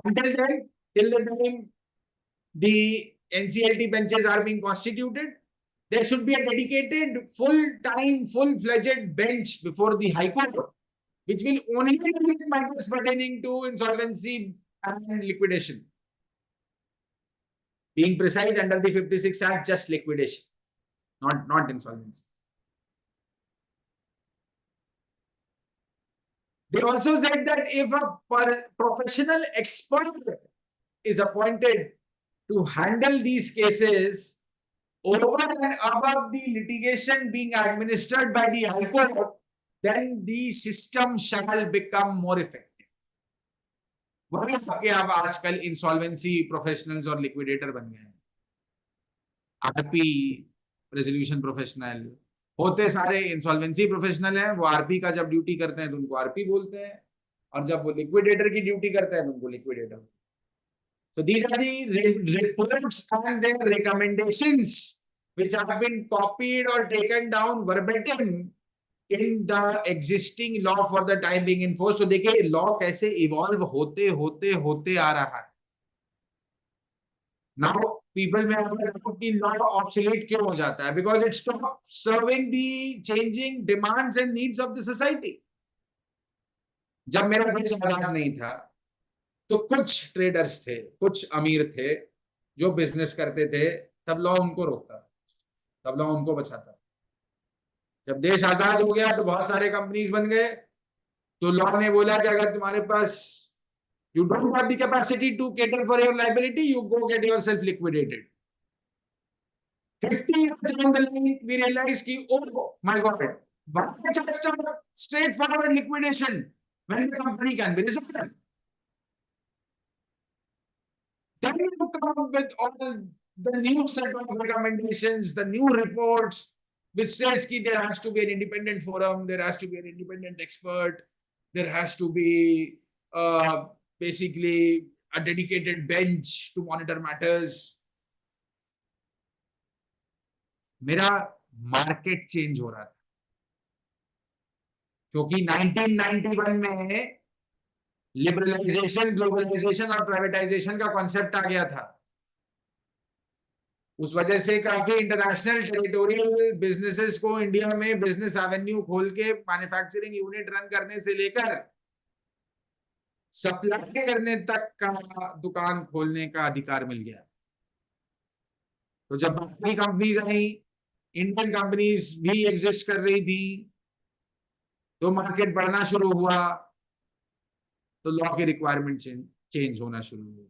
Until then, till the time the NCLT benches are being constituted, there should be a dedicated, full-time, full-fledged bench before the High Court, which will only deal with matters pertaining to insolvency and liquidation. Being precise, under the 56 Act, just liquidation, not insolvency. They also said that if a professional expert is appointed to handle these cases over and above the litigation being administered by the High Court, then the system shall become more effective. वही सबके अब आजकल insolvency professionals और liquidator बन गए हैं. RP resolution professional होते सारे इंसॉल्वेंसी प्रोफेशनल हैं. वो आरपी का जब ड्यूटी करते हैं तो उनको आरपी बोलते हैं, और जब वो लिक्विडेटर की ड्यूटी करते हैं तो उनको liquidator. So these are the reports and their recommendations which have been copied or taken down verbatim in the existing law for the time being in force. So देखिए law कैसे evolve होते होते होते आ रहा है. Now people may have कि law obsolete क्यों हो जाता है? Because it stops serving the changing demands and needs of the society. जब मेरा देश आजाद नहीं था तो कुछ ट्रेडर्स थे, कुछ अमीर थे जो बिजनेस करते थे, तब लॉ उनको रोकता, तब लॉ उनको बचाता. जब देश आजाद हो गया तो बहुत सारे कंपनीज बन गए, तो लॉ ने बोला कि अगर तुम्हारे पास you don't have the capacity to cater for your liability, you go get yourself liquidated. 50 years down the line, we realize कि oh my God, why just a straightforward liquidation when the company can be resolved? Then you come up with all the new set of recommendations, the new reports, which says that there has to be an independent forum, there has to be an independent expert, there has to be basically a dedicated bench to monitor matters. मेरा market change हो रहा था, क्योंकि 1991 में liberalisation, globalisation और privatisation का concept आ गया था. उस वजह से काफी इंटरनेशनल टेरिटोरियल बिजनेसेस को इंडिया में बिजनेस एवेन्यू खोल के मैन्युफैक्चरिंग यूनिट रन करने से लेकर सप्लाई करने तक का दुकान खोलने का अधिकार मिल गया. तो जब बाकी कंपनीज आई, इंडियन कंपनीज भी एग्जिस्ट कर रही थी, तो मार्केट बढ़ना शुरू हुआ, तो लॉ की रिक्वायरमेंट चेंज होना शुरू हुई.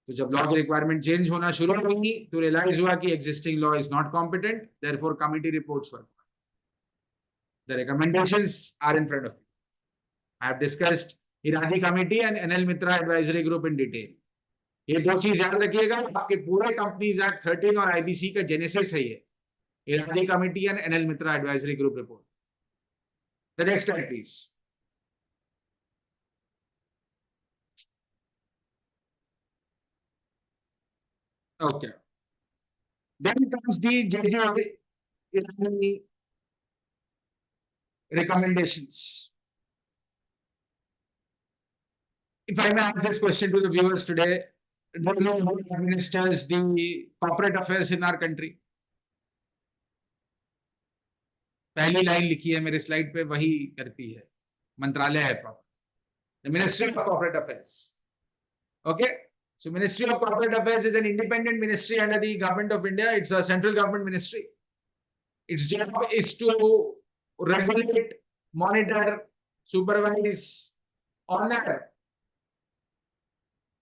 तो जब लॉ की रिक्वायरमेंट चेंज होना शुरू हुई तो रियलाइज हुआ कि existing law is not competent, therefore committee reports were, the recommendations are in front of you. I have discussed Eradi committee and NL Mitra advisory group in detail. ये दो चीज याद रखिएगा, आपके पूरे कंपनीज एक्ट 13 और आईबीसी का जेनेसिस है ये. Eradi Committee and NL Mitra Advisory Group report. The next slide, please. Okay. Then comes the JJ Eradi recommendations. If I may ask this question to the viewers today, do you know who administers the corporate affairs in our country? पहली line लिखी है मेरे slide पे, वही करती है, मंत्रालय है proper, the Ministry of Corporate Affairs. Okay, so Ministry of Corporate Affairs is an independent ministry under the government of India. It's a central government ministry. Its job is to regulate, monitor, supervise, honor,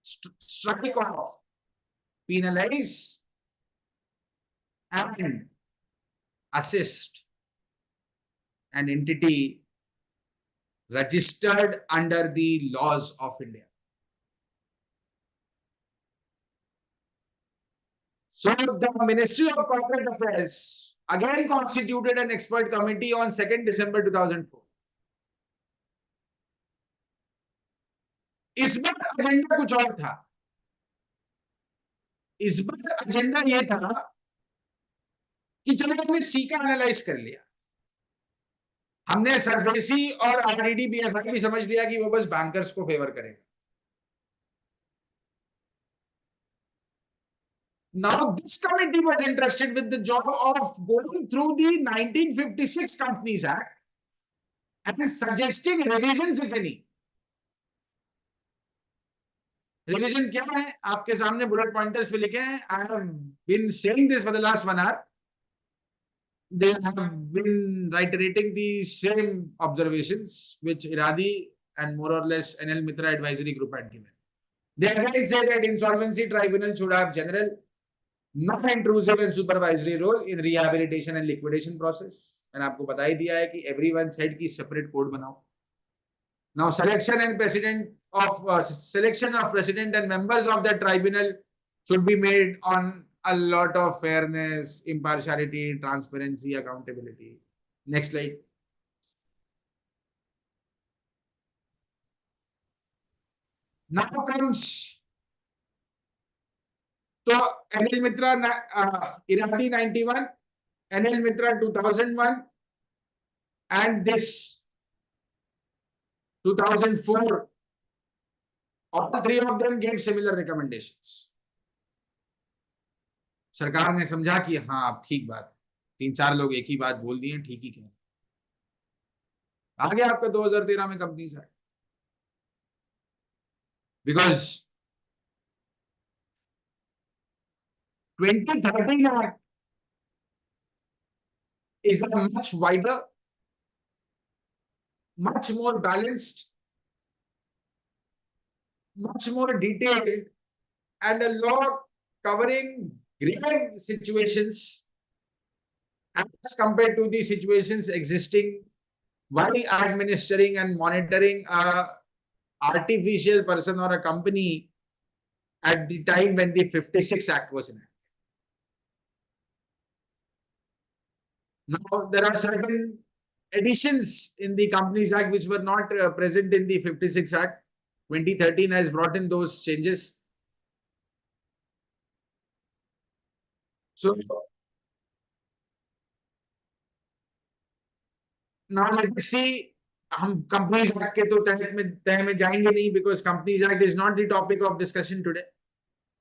strike off, penalize, and assist an entity registered under the laws of India. So the Ministry of Corporate Affairs again constituted an expert committee on 2nd December 2004. इस बार agenda कुछ और था. इस बार agenda ये था कि चलो हमने सीका एनालाइज कर लिया, हमने सरफेसी और आरडीडी बीएफआई भी समझ लिया कि वो बस बैंकर्स को फेवर करेगा. Now this committee was interested with the job of going through the 1956 Companies Act and suggesting revisions if any. Revision क्या है? आपके सामने बुलेट पॉइंटर्स पे लिखे हैं. I have been saying this for the last 1 hour. They have been reiterating the same observations which Eradi and more or less NL Mitra Advisory Group had given. They again say that insolvency tribunal should have general, non-intrusive and supervisory role in rehabilitation and liquidation process. And आपको बता ही दिया है कि everyone said कि separate code बनाओ. Now selection of president and members of the tribunal should be made on a lot of fairness, impartiality, transparency, accountability. Next slide. Now comes तो NL Mitra Eradi 91, NL Mitra 2001, and this 2004. All three of them gave similar recommendations. सरकार ने समझा कि हाँ अब ठीक बात, 3-4 लोग एक ही बात बोल दिए, ठीक ही कह. आगे आपका 2013 में companies act, because 2013 Act is a much wider, much more balanced, much more detailed, and a law covering grave situations as compared to the situations existing while administering and monitoring a artificial person or a company at the time when the 56 Act was enacted. Now, there are certain additions in the Companies Act which were not present in the 56 Act. 2013 has brought in those changes. So, now let us see. हम Companies Act के तो तह में जाएंगे नहीं, because Companies Act is not the topic of discussion today.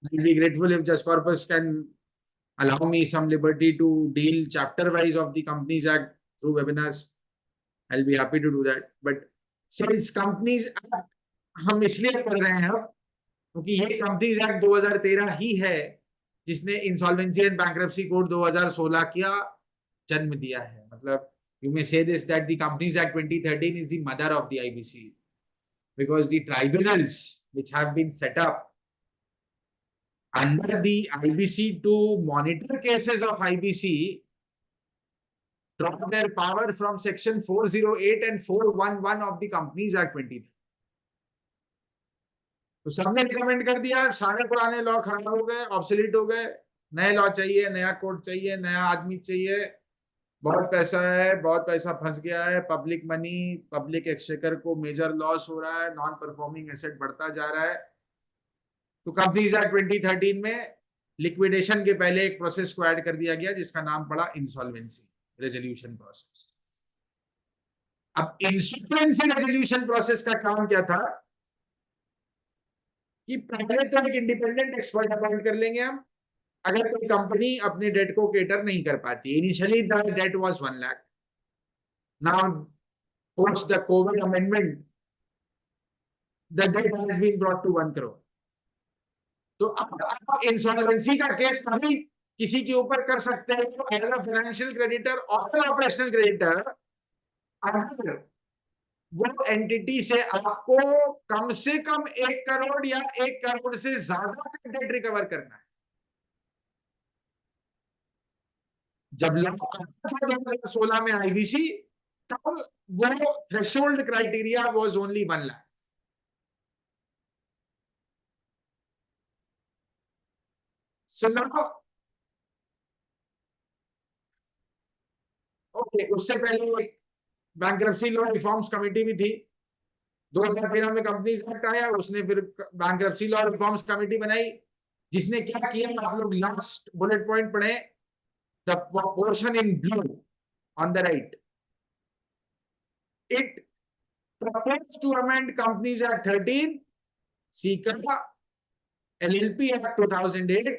I'll be grateful if Just Corpus can allow me some liberty to deal chapter wise of the Companies Act through webinars. I'll be happy to do that. But since Companies Act हम इसलिए कर रहे हैं अब क्योंकि ये Companies Act 2013 ही है जिसने Insolvency and Bankruptcy Code 2016 का जन्म दिया है. मतलब you may say this that the Companies Act 2013 is the mother of the IBC, because the tribunals which have been set up under the IBC to monitor cases of IBC dropped their power from section 408 and 411 of the Companies Act 2013. तो सबने recommend कर दिया, सारे पुराने law खराब हो गए, obsolete हो गए, नए लॉ चाहिए, नया कोड चाहिए, नया आदमी चाहिए, बहुत पैसा है, बहुत पैसा फंस गया है, पब्लिक मनी, पब्लिक एक्सचेकर को मेजर लॉस हो रहा है, नॉन परफॉर्मिंग एसेट बढ़ता जा रहा है। तो कंपनीज एक्ट 2013 में लिक्विडेशन के पहले एक प्रोसेस को ऐड कर दिया गया जिसका नाम पड़ा इंसॉल्वेंसी रेजोल्यूशन प्रोसेस। अब इंसॉल्वेंसी रेजोल्यूशन प्रोसेस का काम क्या था कि पहले तो एक इंडिपेंडेंट एक्सपर्ट अपॉइंट कर लेंगे हम, अगर कोई कंपनी अपने डेट को केटर नहीं कर पाती। Initially the debt was 1 lakh, now post the COVID amendment the debt has been brought to 1 crore। तो अब इंसॉल्वेंसी का केस तभी किसी के ऊपर कर सकते हैं तो एज अ फाइनेंशियल क्रेडिटर और ऑपरेशनल क्रेडिटर, अगर वो एंटिटी से आपको कम से कम 1 करोड़ या 1 करोड़ से ज्यादा डेट रिकवर करना है। जब 2016 में आईबीसी, तब वो threshold criteria was only 1 lakh. So now okay, उससे पहले बैंक्रप्सी लॉ रिफॉर्म्स कमेटी भी थी। 2013 में कंपनीज एक्ट आया, उसने फिर बैंक्रप्सी लॉ रिफॉर्म्स कमेटी बनाई, जिसने क्या किया आप लोग लास्ट बुलेट पॉइंट पढ़े, the portion in blue on the right, it proposed to amend Companies Act 13, SICA, LLP Act 2008,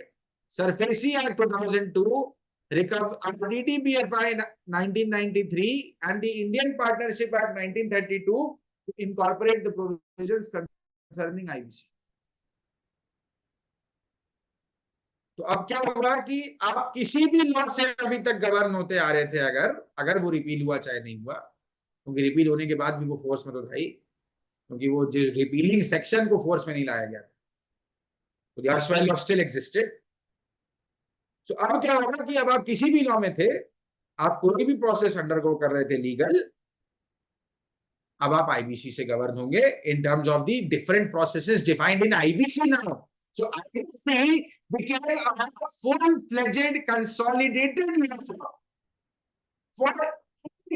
SURFACI Act 2002, RDD BFI 1993, and the Indian Partnership Act 1932 to incorporate the provisions concerning IBC. तो अब क्या होगा कि आप किसी भी law से अभी तक गवर्न होते आ रहे थे, अगर वो रिपील हुआ चाहे नहीं हुआ, क्योंकि रिपील होने के बाद भी वो फोर्स में तो था ही, क्योंकि वो जो रिपीलिंग सेक्शन को फोर्स में नहीं लाया गया, तो द अर्सवाइल लॉ स्टिल एग्जिस्टेड। तो अब क्या होगा कि अब आप किसी भी लॉ में थे, आप कोई भी प्रोसेस अंडरगो कर रहे थे लीगल, अब आप आईबीसी से गवर्न होंगे in terms of the different processes defined in IBC now. So IBC became a full-fledged consolidated law for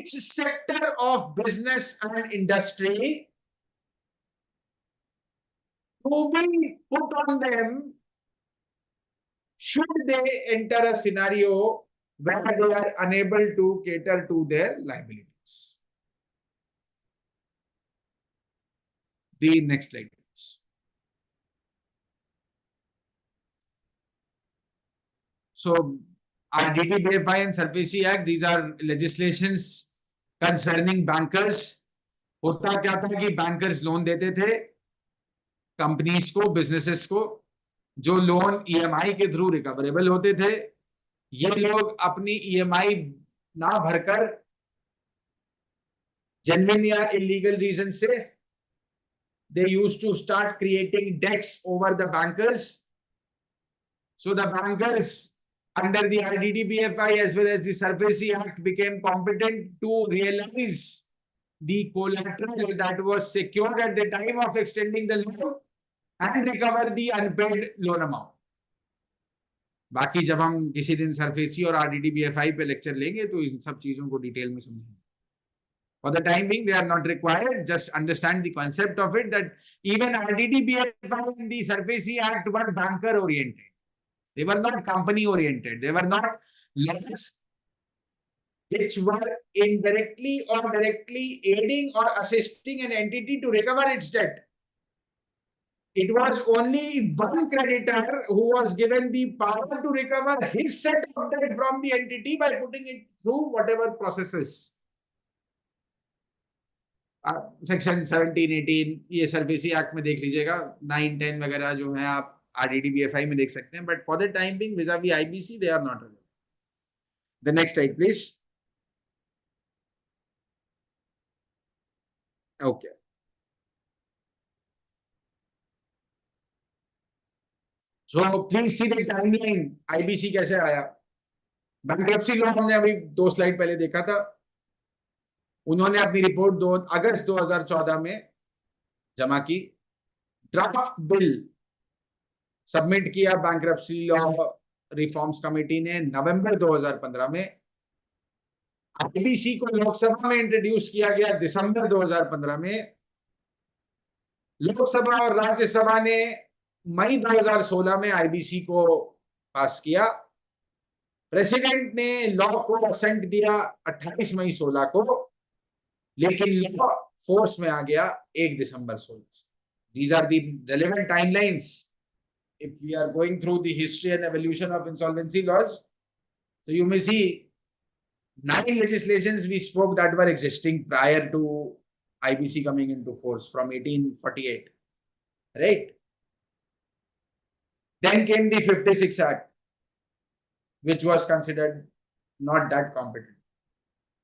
each sector of business and industry to be put on them should they enter a scenario where they are unable to cater to their liabilities. The next slide, please. So, RDD BFI and SURFACI Act, these are legislations concerning bankers. होता क्या था कि bankers loan देते थे companies को, businesses को, जो loan EMI के थ्रू रिकवरेबल होते थे। ये लोग अपनी ईएमआई ना भरकर जेन्युइन या इलीगल रीजन से they used to start creating debts over the bankers. So the bankers under the RDD BFI as well as the SURFACI Act became competent to realize the collateral that was secured at the time of extending the loan and recover the unpaid loan amount. बाकी जब हम किसी दिन SURFACI और RDD BFI पे lecture लेंगे तो इन सब चीजों को डिटेल में समझेंगे। For the time being, they are not required. Just understand the concept of it, that even RDD BFI and the SURFACI Act were banker oriented. They were not company oriented. They were not laws which were indirectly or directly aiding or assisting an entity to recover its debt. It was only one creditor who was given the power to recover his set of debt from the entity by putting it through whatever processes. Section 17, 18 ये SURFACI act में देख लीजिएगा, 9, 10 वगैरह जो है आप RDD BFI में देख सकते हैं, but for the time being vis-a-vis IBC they are not relevant. The next slide please. Okay. So please see the timeline. IBC कैसे आया? बैंक्रप्सी लॉ हमने अभी 2 स्लाइड पहले देखा था। उन्होंने अपनी रिपोर्ट 2 अगस्त 2014 में जमा की, ड्राफ्ट बिल सबमिट किया बैंक्रप्सी लॉ रिफॉर्म्स कमेटी ने नवंबर 2015 में, आईबीसी को लोकसभा में इंट्रोड्यूस किया गया दिसंबर 2015 में, लोकसभा और राज्यसभा ने मई 2016 में आईबीसी को पास किया। प्रेसिडेंट ने लॉ को असेंट दिया 28 मई 16 को, लेकिन लॉ फोर्स में आ गया 1 दिसंबर 16 से। These are the relevant timelines if we are going through the history and evolution of insolvency laws. So you may see 9 legislations we spoke that were existing prior to IBC coming into force from 1848, right? Then came the 56 Act, which was considered not that competent.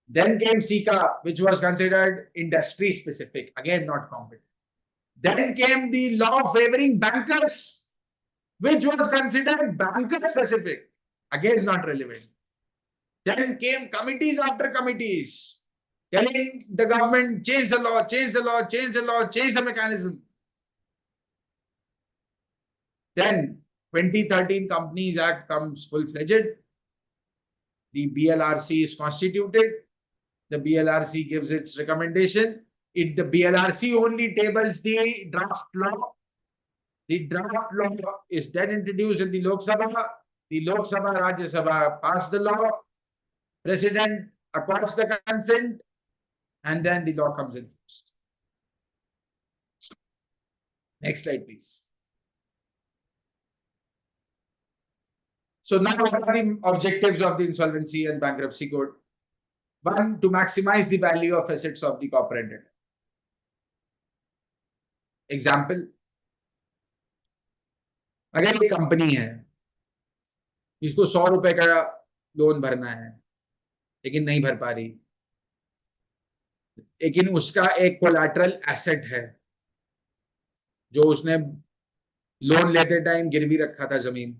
Then came SICA, which was considered industry specific, again not competent. Then came the law favoring bankers, which was considered banker specific, again not relevant. Then came committees after committees telling the government, change the law, change the law, change the law, change the mechanism. Then 2013 Companies Act comes full-fledged. The BLRC is constituted. The BLRC gives its recommendation. The BLRC only tables the draft law. The draft law is then introduced in the Lok Sabha. The Lok Sabha, Rajya Sabha pass the law. President accords the consent, and then the law comes in force. Next slide, please. So now what are the objectives of the Insolvency and Bankruptcy Code? One, to maximize the value of assets of the corporate debtor. Example, अगर एक company है, इसको 100 रुपए का loan भरना है, लेकिन नहीं भर पा रही, लेकिन उसका एक कोलैटरल एसेट है जो उसने लोन लेते टाइम गिरवी रखा था जमीन।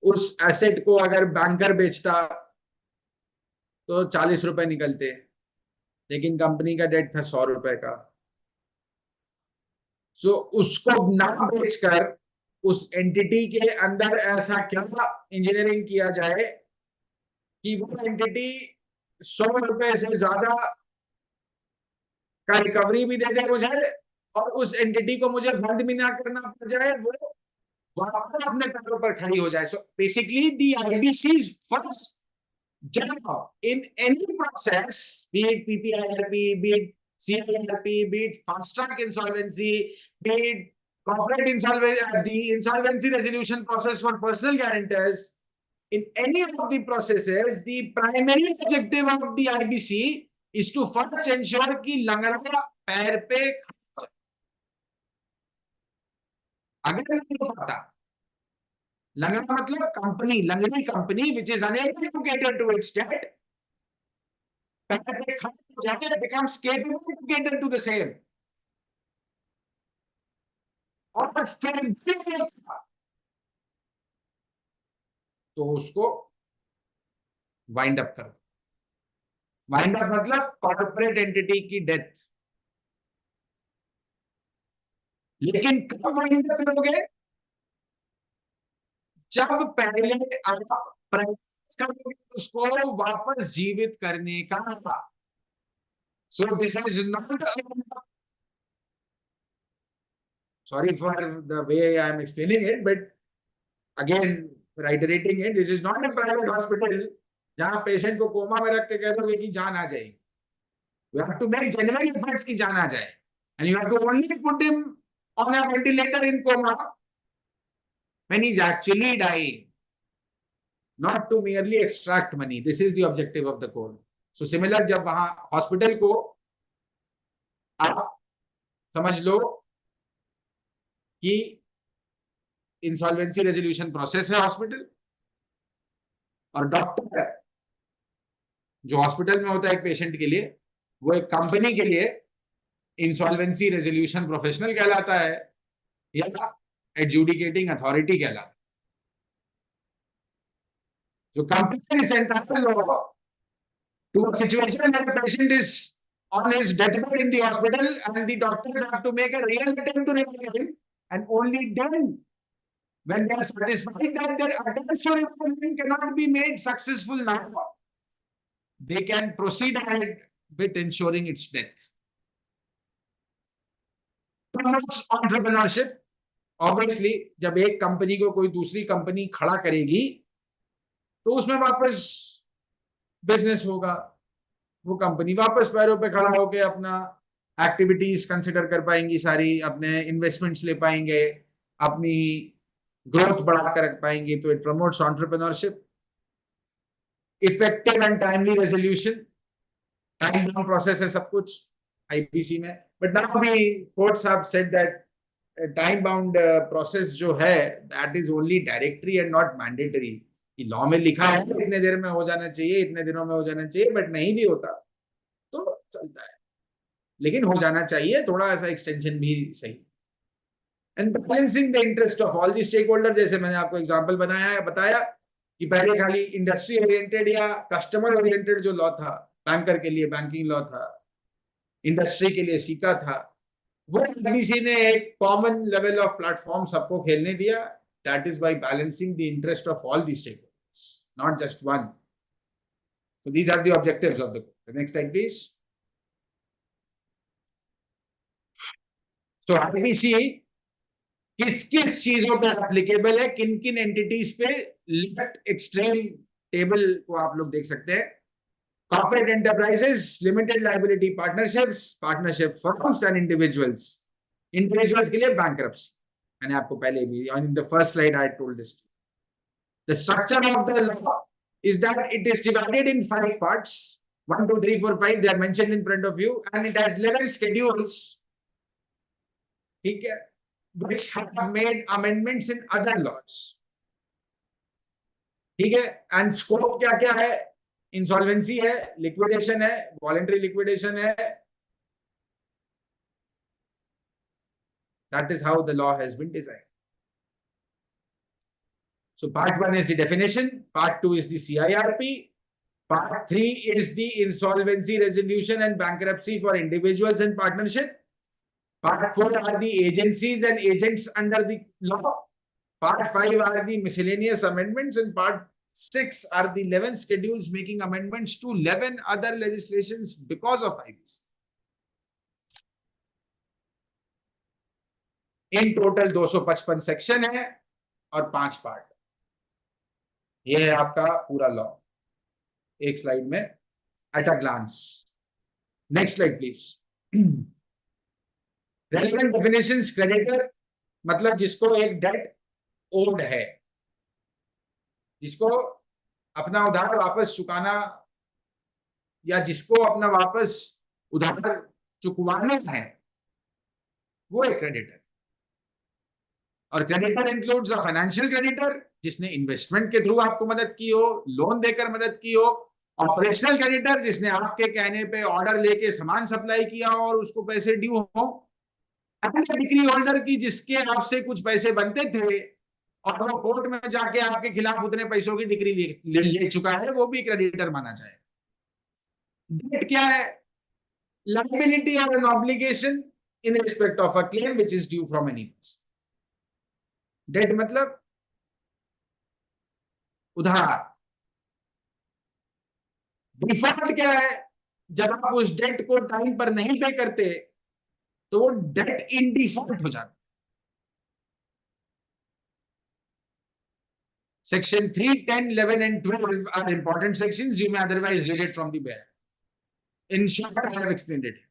उस एसेट को अगर बैंकर बेचता तो 40 रुपए निकलते, लेकिन कंपनी का डेट था 100 रुपए का। सो उसको ना बेचकर उस एंटिटी के अंदर ऐसा क्या इंजीनियरिंग किया जाए कि वो एंटिटी 100 रुपए से ज्यादा का रिकवरी भी दे दे मुझे, और उस एंटिटी को मुझे बंद भी ना करना पड़ जाए, वो वापस अपने पैरों पर खड़ी हो जाए। So basically the IBC's first job in any process, be it PPIRP, be it CIRP, be it fast track insolvency, be it corporate insolvency, the insolvency resolution process for personal guarantors, in any of the processes, the primary objective of the IBC is to first ensure कि लंगड़ा पैर पे, अगर नहीं हो पाता, लंगड़ा मतलब कंपनी, लंगड़ी company which is unable to cater to its debt, it becomes capable to cater to the same. और फिर तो उसको वाइंड अप करो। वाइंड अप मतलब कॉर्पोरेट एंटिटी की डेथ। लेकिन कब वाइंड अप करोगे? जब पहले आप प्रयास करोगे उसको वापस जीवित करने का। So this is not, sorry for the way I am explaining it, but again reiterating it, this is not a private hospital जहां पेशेंट को कोमा में रख के कह दोगे कि जान आ जाएगी। You have to make genuine efforts कि जान आ जाए, and you have to only put him on a ventilator in coma when he's actually dying, not to merely extract money. This is the objective of the code. So similar, जब वहां hospital को आप समझ लो कि insolvency resolution process है hospital, और doctor जो hospital में होता है एक पेशेंट के लिए, वो एक कंपनी के लिए इंसॉल्वेंसी रेजोल्यूशन प्रोफेशनल कहलाता है या एडजुडिकेटिंग अथॉरिटी कहलाता है। जो company is entitled to a situation that the patient is on his deathbed in the hospital and the doctors have to make a real attempt to revive him, and only then when they are satisfied that their attempts to implement cannot be made successful now, they can proceed ahead with ensuring its death. Promotes entrepreneurship. Obviously, जब एक company को कोई दूसरी company खड़ा करेगी तो उसमें वापस बिजनेस होगा, वो कंपनी वापस पैरों पे खड़ा होके अपना एक्टिविटीज कंसिडर कर पाएंगी, सारी अपने इन्वेस्टमेंट्स ले पाएंगे, अपनी ग्रोथ बढ़ा कर रख पाएंगे. तो it promotes entrepreneurship. Effective and timely resolution. Time bound process है सब कुछ आईबीसी में, but now we courts have said that time bound process जो है that is only directory and not mandatory. कि लॉ में लिखा है इतने देर में हो जाना चाहिए, इतने दिनों में हो जाना चाहिए, बट नहीं भी होता तो चलता है, लेकिन हो जाना चाहिए, थोड़ा ऐसा एक्सटेंशन भी सही. And balancing the interest of all the stakeholder. जैसे मैंने आपको एग्जांपल बताया कि पहले खाली इंडस्ट्री ओरिएंटेड या कस्टमर ओरिएंटेड जो लॉ था, बैंकर के लिए बैंकिंग लॉ था, इंडस्ट्री के लिए सीका था, वो आईबीसी ने एक कॉमन लेवल ऑफ प्लेटफॉर्म सबको खेलने दिया. That is by balancing the interest of all the stakeholders, not just one. So these are the objectives of the court. The next slide, please. So IBC किस किस चीजों पे applicable है, किन किन एंटिटीज पे. लेफ्ट एक्सट्रीम टेबल को आप लोग देख सकते हैं. Corporate enterprises, limited liability partnerships, partnership firms and individuals. Individuals के लिए बैंकरप्सी, मैंने आपको पहले भी in the first slide I told this. The structure of the law is that it is divided in 5 parts. 1, 2, 3, 4, 5. They are mentioned in front of you, and it has 11 schedules. ठीक है, which have made amendments in other laws. ठीक है, and scope क्या क्या है? Insolvency है, liquidation है, voluntary liquidation है. That is how the law has been designed. So part 1 is the definition, part 2 is the CIRP, part 3 is the insolvency resolution and bankruptcy for individuals and partnership. Part 4 are the agencies and agents under the law. Part 5 are the miscellaneous amendments, and part 6 are the 11 schedules making amendments to 11 other legislations because of IBC. In total 255 section है और 5 part. ये है आपका पूरा law एक slide में at a glance. Next slide please. Relevant definitions. Creditor मतलब जिसको एक डेट ओड है, जिसको अपना उधार वापस चुकाना या जिसको अपना वापस उधार चुकवाना है, वो एक क्रेडिटर. और creditor includes a financial creditor, जिसने इन्वेस्टमेंट के थ्रू आपको मदद की हो, लोन देकर मदद की हो. ऑपरेशनल क्रेडिटर, जिसने आपके कहने पे ऑर्डर लेके सामान सप्लाई किया और उसको पैसे ड्यू हो. डिक्री होल्डर की, जिसके आपसे कुछ पैसे बनते थे और वो कोर्ट में जाके आपके खिलाफ उतने पैसों की डिक्री ले चुका है, वो भी क्रेडिटर माना जाए. डेट क्या है? लायबिलिटी और an obligation in respect of a claim which is due from any person. Debt मतलब उधार. डिफॉल्ट क्या है? जब आप उस डेट को टाइम पर नहीं पे करते तो वो डेट इन डिफॉल्ट हो जाता. Section 3, 10, 11 and 12 are important sections. You may otherwise read it from the back. In short, I have explained it.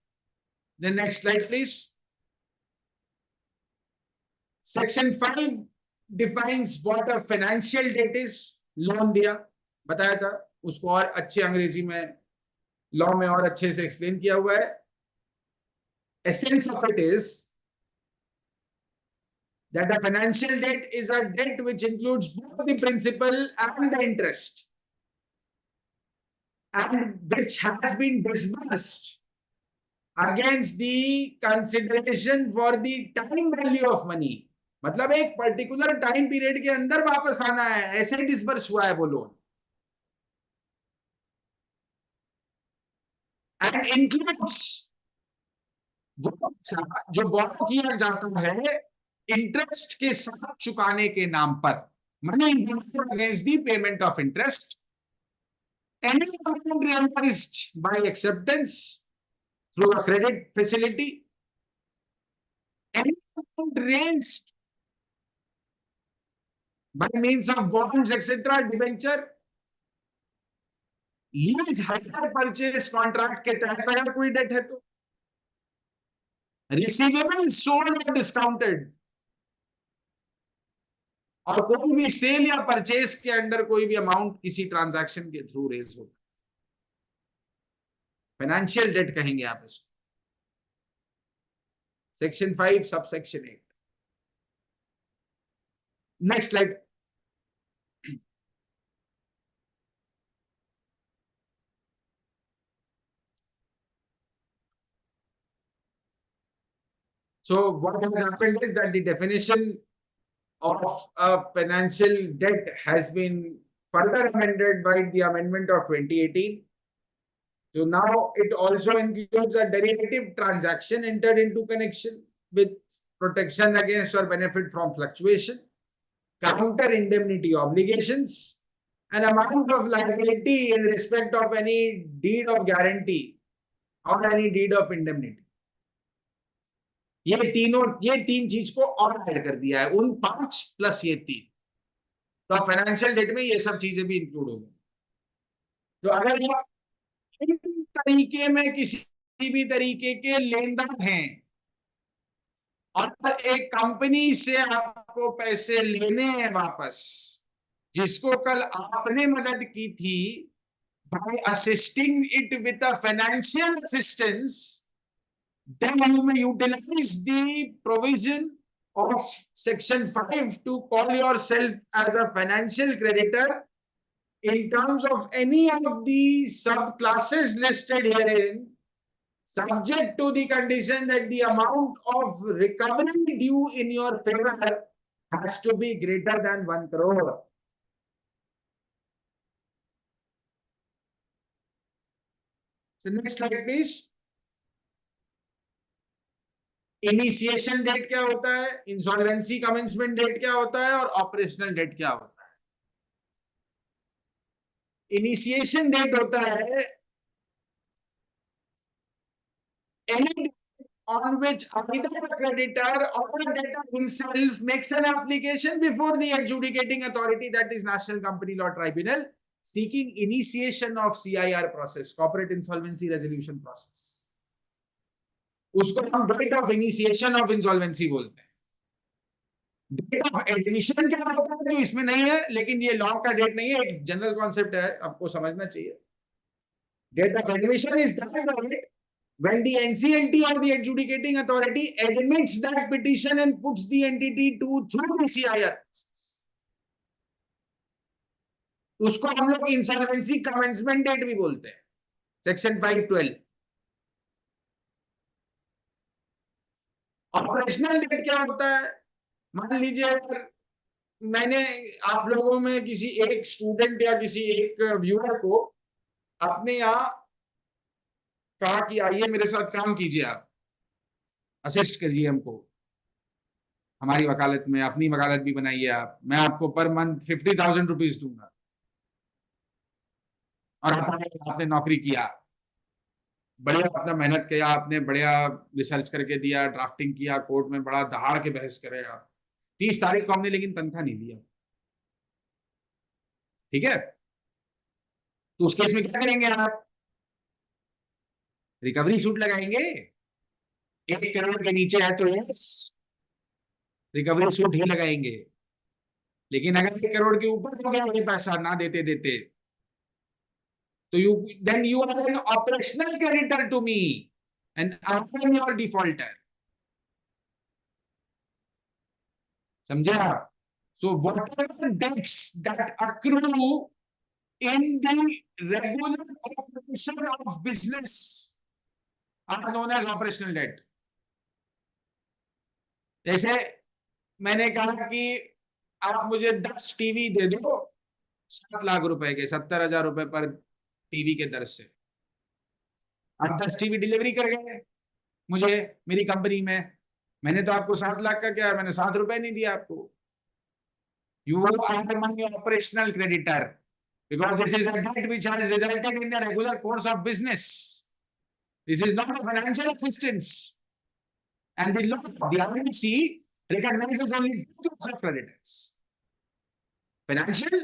The next slide, please. Section 5 defines what a financial debt is. Loan दिया, बताया था, उसको और अच्छे अंग्रेजी में law में और अच्छे से एक्सप्लेन किया हुआ है. Essence of it is that a financial debt is a debt which includes both the principal and the interest, and which has been disbursed against the consideration for the time value of money. मतलब एक particular time period के अंदर वापस आना है, ऐसे ही disburse हुआ है वो लोन. एंड इंक्लूड्स जो बोरो किया जाता है इंटरेस्ट के साथ चुकाने के नाम पर, money against the payment of interest, any amount realized by acceptance through a credit facility, any amount raised by means of bonds, etc., debenture, lease hire purchase contract के तहत अगर कोई डेट है तो, रिसीवेबल सोल्ड और discounted, और कोई भी सेल या परचेज के अंडर कोई भी अमाउंट किसी ट्रांजैक्शन के थ्रू रेज हो, फाइनेंशियल डेट कहेंगे आप इसको। Section 5 sub section 8। Next slide. So what has happened is that the definition of a financial debt has been further amended by the amendment of 2018. So now it also includes a derivative transaction entered into connection with protection against or benefit from fluctuation, counter indemnity obligations, an amount of liability in respect of any deed of guarantee or any deed of indemnity. ये तीन चीज को और add कर दिया है, उन 5 plus ये 3। तो फाइनेंशियल डेट में ये सब चीजें भी इंक्लूड होंगी। तो अगर इन तरीके में किसी भी तरीके के लेन देन हैं और एक कंपनी से आपको पैसे लेने हैं वापस, जिसको कल आपने मदद की थी by assisting it with a financial assistance, then you may utilize the provision of section 5 to call yourself as a financial creditor in terms of any of the subclasses listed herein, subject to the condition that the amount of recovery due in your favor has to be greater than 1 crore. So next slide please. Initiation date क्या होता है, insolvency commencement date क्या होता है, और operational date क्या होता है। इनिशिएशन डेट होता है any on which either the creditor or the debtor himself makes an application before the adjudicating authority, that is National Company Law Tribunal, seeking initiation of CIR process, corporate insolvency resolution process. उसको हम date of initiation of insolvency बोलते हैं। Date of admission क्या होता है, जो इसमें नहीं है, लेकिन ये लॉ का डेट नहीं है, एक जनरल कॉन्सेप्ट है, आपको समझना चाहिए। Date of admission is that date when the NCLT or the adjudicating authority admits that petition and puts the entity to through the CIR process, उसको हम लोग इंसॉल्वेंसी कमेंसमेंट डेट भी बोलते हैं, सेक्शन 512। ऑपरेशनल डेट क्या होता है, मान लीजिए अगर मैंने आप लोगों में किसी एक स्टूडेंट या किसी एक व्यूअर को अपने यहाँ कहा कि आइए मेरे साथ काम कीजिए, आप असिस्ट करिए हमको, हमारी वकालत में अपनी वकालत भी बनाइए आप, मैं आपको पर मंथ 50,000 रुपीज दूंगा, और आपने नौकरी किया, बढ़िया अपना मेहनत किया, आपने बढ़िया रिसर्च करके दिया, ड्राफ्टिंग किया, कोर्ट में बड़ा दहाड़ के बहस करे आप, 30 तारीख को हमने लेकिन तनख्वाह नहीं लिया, ठीक है, तो उस केस में क्या करेंगे आप, रिकवरी सूट लगाएंगे। 1 करोड़ के नीचे है तो यस, रिकवरी सूट ही लगाएंगे। लेकिन अगर 1 करोड़ के ऊपर हो गया ये पैसा ना देते देते, तो you are an operational creditor to me and I am your defaulter. समझा? So whatever debts that accrue in the regular operation of business are known as operational debt. जैसे मैंने कहा कि आप मुझे 10 टीवी दे दो 7 लाख रुपए के, 70,000 रुपए पर टीवी के दर से, आप 10 टीवी डिलीवरी कर गए मुझे मेरी कंपनी में, मैंने तो आपको 7 लाख का क्या, मैंने 7 रुपए नहीं दिया आपको. You are among your operational creditor because this is a debt which has resulted in the regular course of business. This is not a financial assistance. And the law, the IBC recognizes only two types of creditors: financial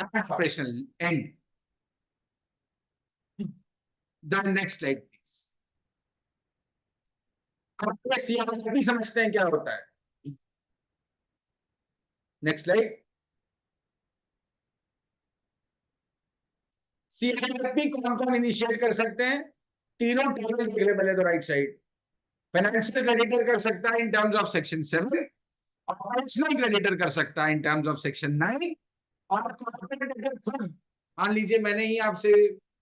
and operational. End. The next slide, please. अब CIRP समझते हैं क्या होता है. Next slide. CIRP कौन initiate कर सकते हैं? तीनों टेबल अवेलेबल है तो राइट साइड. फाइनेंशियल क्रेडिटर कर सकता है in terms of section 7, operational creditor कर सकता है इन टर्म्स ऑफ सेक्शन 9, और कॉर्पोरेट खुद. मान लीजिए मैंने ही आपसे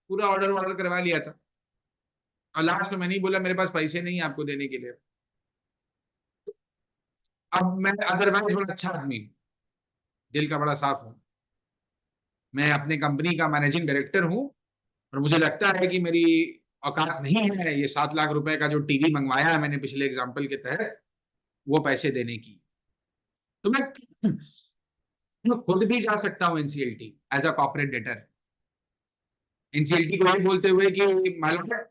पूरा ऑर्डर करवा लिया था और लास्ट में मैंने ही बोला मेरे पास पैसे नहीं है आपको देने के लिए. अब मैं अदरवाइज बड़ा अच्छा आदमी हूं, दिल का बड़ा साफ हूं, मैं अपने कंपनी का मैनेजिंग डायरेक्टर हूं और मुझे लगता है कि मेरी औकात नहीं है ये 7 लाख रुपए का जो टीवी मंगवाया है मैंने पिछले एग्जाम्पल के तहत वो पैसे देने की. तो मैं खुद भी जा सकता हूं NCLT as a corporate debtor. NCLT को ये बोलते हुए कि मालूम है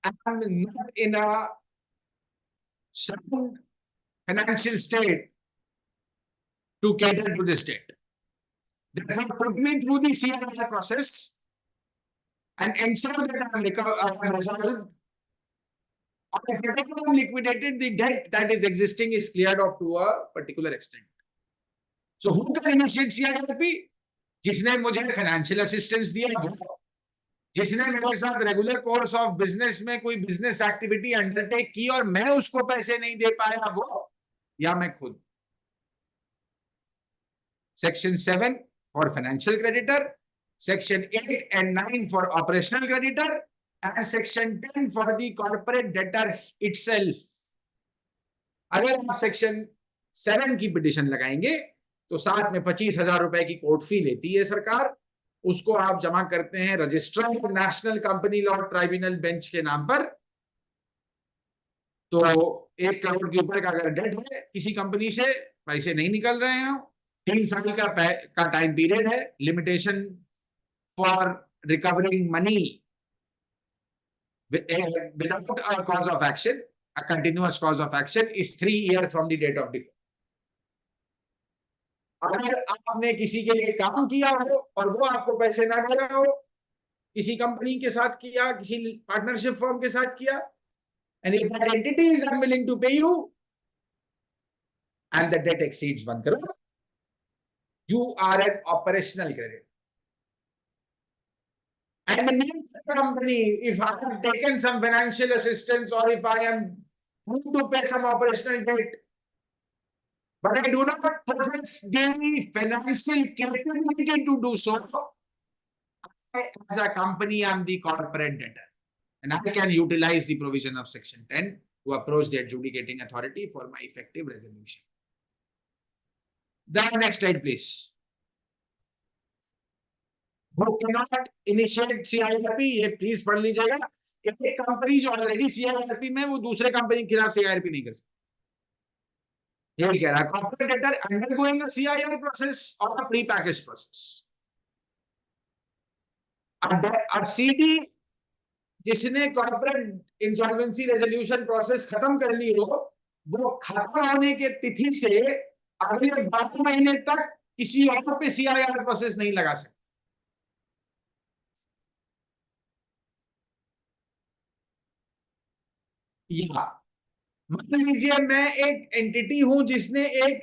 I'm not in a sound financial state to cater to this debt. Therefore, put me through the CIRP process and ensure that I'm resolved. Or if I'm liquidated, the debt that is existing is cleared off to a particular extent. So who can initiate CIRP? जिसने मुझे financial assistance दिया वो, जिसने मेरे साथ regular course of business में कोई business activity undertake की और मैं उसको पैसे नहीं दे पाया वो, या मैं खुद. Section 7 for financial creditor, section 8 and 9 for operational creditor, and section 10 for the corporate debtor itself. अगर आप सेक्शन 7 की पिटिशन लगाएंगे तो साथ में 25,000 रुपए की कोर्ट फी लेती है सरकार. उसको आप जमा करते हैं registrar national company law tribunal bench के नाम पर. तो 1 करोड़ के ऊपर का अगर डेट है किसी कंपनी से, पैसे नहीं निकल रहे हैं, 3 साल का टाइम पीरियड है. Limitation for recovering money without a cause of action, a continuous cause of action is 3 years from the date of default. अगर आपने किसी के लिए काम किया हो और वो आपको पैसे ना दे रहा हो, किसी कंपनी के साथ किया, किसी पार्टनरशिप फर्म के साथ किया, and if that entity is unwilling to pay you and the debt exceeds 1 crore, you are an operational creditor. And in the company, if I have taken some financial assistance or if I am going to pay some operational debt, but I do not possess the financial capability to do so, as a company, I am the corporate debtor. And I can utilize the provision of section 10 to approach the adjudicating authority for my effective resolution. The next slide, please. Who cannot initiate CIRP? ये please पढ़ लीजिएगा. एक company जो already CIRP में, वो दूसरे company के खिलाफ CIRP नहीं कर सकती. यही कह रहा है, कॉर्पोरेट डेटर अंडरगोइंग अ CIRP प्रोसेस और अ प्री पैकेज प्रोसेस. CD जिसने कॉर्पोरेट इंसॉल्वेंसी रेजोल्यूशन प्रोसेस खत्म कर ली हो, वो खत्म होने के तिथि से अगले 12 महीने तक किसी और पे CIRP प्रोसेस नहीं लगा सकते. या मान लीजिए मैं एक एंटिटी हूं जिसने एक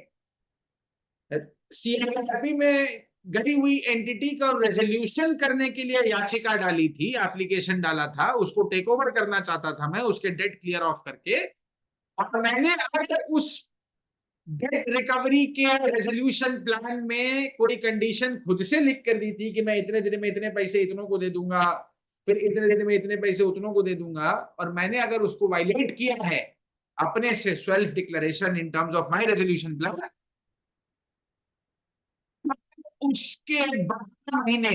CIRP में गई हुई एंटिटी का रेजोल्यूशन करने के लिए याचिका डाली थी, एप्लीकेशन डाला था, उसको टेक ओवर करना चाहता था मैं, उसके डेट क्लियर ऑफ करके. और मैंने अगर उस डेट रिकवरी के रेजोल्यूशन प्लान में कोई कंडीशन खुद से लिख कर दी थी कि मैं इतने दिन में इतने पैसे इतनों को दे दूंगा, फिर इतने दिन में इतने पैसे उतनों को दे दूंगा, और मैंने अगर उसको वायलेट किया है अपने से self declaration in terms of my resolution plan, उसके 12 महीने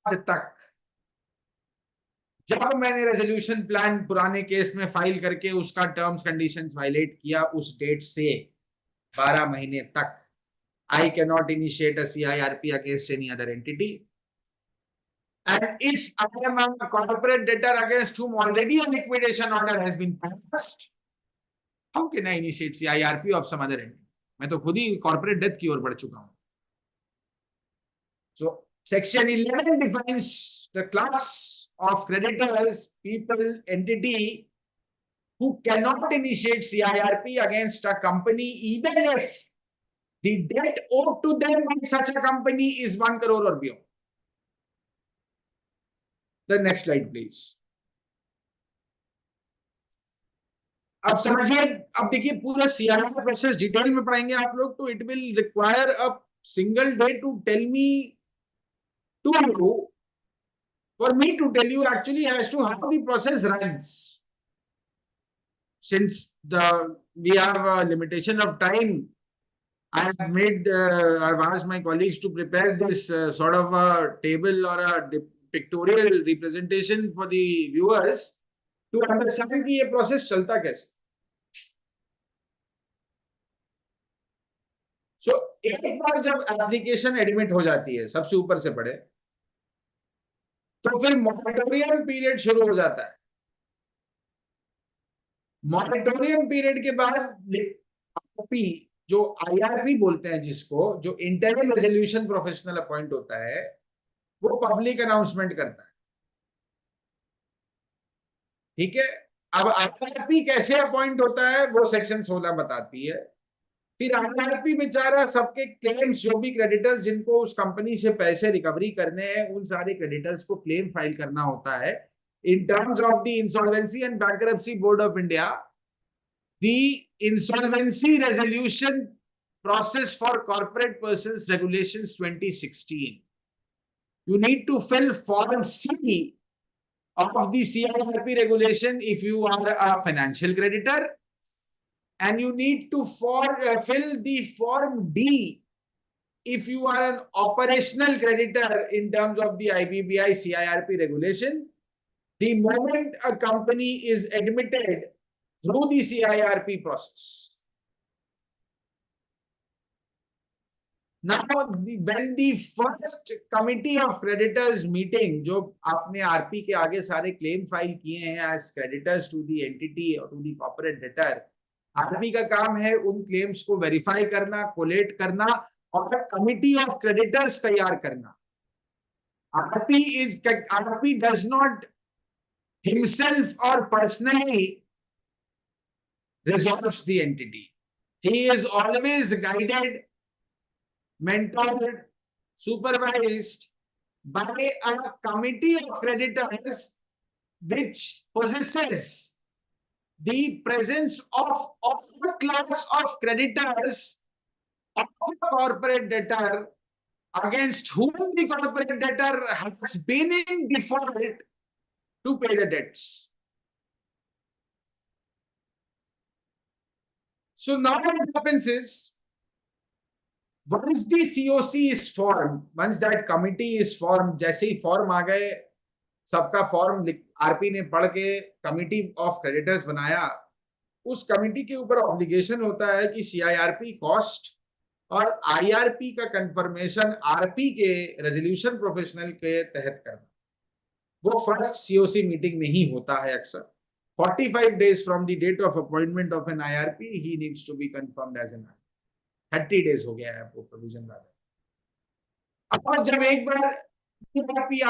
तक जब मैंने रेजोल्यूशन प्लान पुराने केस में फाइल करके उसका टर्म्स कंडीशंस वायलेट किया, उस डेट से 12 महीने तक I cannot initiate a CIRP against any other entity. And if I am a corporate debtor against whom already a liquidation order has been passed, how can I initiate CIRP of some other entity? मैं तो खुद ही corporate death की ओर बढ़ चुका हूं. So Section 11 defines the class of creditors, people, entity who cannot initiate CIRP against a company even if the debt owed to them by such a company is 1 crore or beyond. The next slide, please. अब समझिए, अब देखिए पूरा CRP process detail में पढ़ेंगे आप लोग, तो it will require a single day to tell me to you, for me to tell you actually as to how the process runs. Since we have a limitation of time, I've asked my colleagues to prepare this sort of a table or a pictorial representation for the viewers to understand कि ये process चलता कैसे. So एक बार जब application admit हो जाती है, सबसे ऊपर से पढ़े, तो फिर मॉनिटोरियम पीरियड शुरू हो जाता है. मॉनिटोरियम पीरियड के बाद आरपी, जो आईआरपी बोलते हैं जिसको, जो इंटरनल रेजोल्यूशन प्रोफेशनल अपॉइंट होता है, वो पब्लिक अनाउंसमेंट करता है. ठीक है. अब आईआरपी कैसे अपॉइंट होता है वो सेक्शन 16 बताती है. फिर आईआरपी बेचारा सबके क्लेम्स, जो भी क्रेडिटर्स जिनको उस कंपनी से पैसे रिकवरी करने हैं, उन सारे क्रेडिटर्स को क्लेम फाइल करना होता है. In terms of the insolvency and bankruptcy board of India, the insolvency resolution process for corporate persons regulations 2016, you need to fill form C of the CIRP regulation if you are a financial creditor, and you need to fill the form D if you are an operational creditor in terms of the IBBI CIRP regulation. The moment a company is admitted through the CIRP process. Now, when the first committee of creditors meeting, जो आपने RP के आगे सारे claim file किए हैं as creditors to the entity or to the corporate debtor, RP का काम है उन क्लेम्स को वेरीफाई करना, कोलेट करना और कमिटी ऑफ क्रेडिटर्स तैयार करना. RP does not himself or personally resolves the entity. He is always guided, mentored, supervised by a committee of creditors which possesses the presence of a class of creditors of a corporate debtor against whom the corporate debtor has been in default to pay the debts. So now what happens is, once the COC is formed, once that committee is formed, जैसे ही form आ गए, सबका form RP ने पढ़ के committee of creditors बनाया, उस committee के ऊपर ऑब्लिगेशन होता है कि सीआईआरपी कॉस्ट और आईआरपी का कंफर्मेशन आरपी के रेजोल्यूशन प्रोफेशनल के तहत करना. वो फर्स्ट सीओसी मीटिंग में ही होता है अक्सर. 45 days from the date of appointment of an IRP, he needs to be confirmed as an IRP. 30 days हो गया है आपको प्रोविजन वाला. अब जब एक बार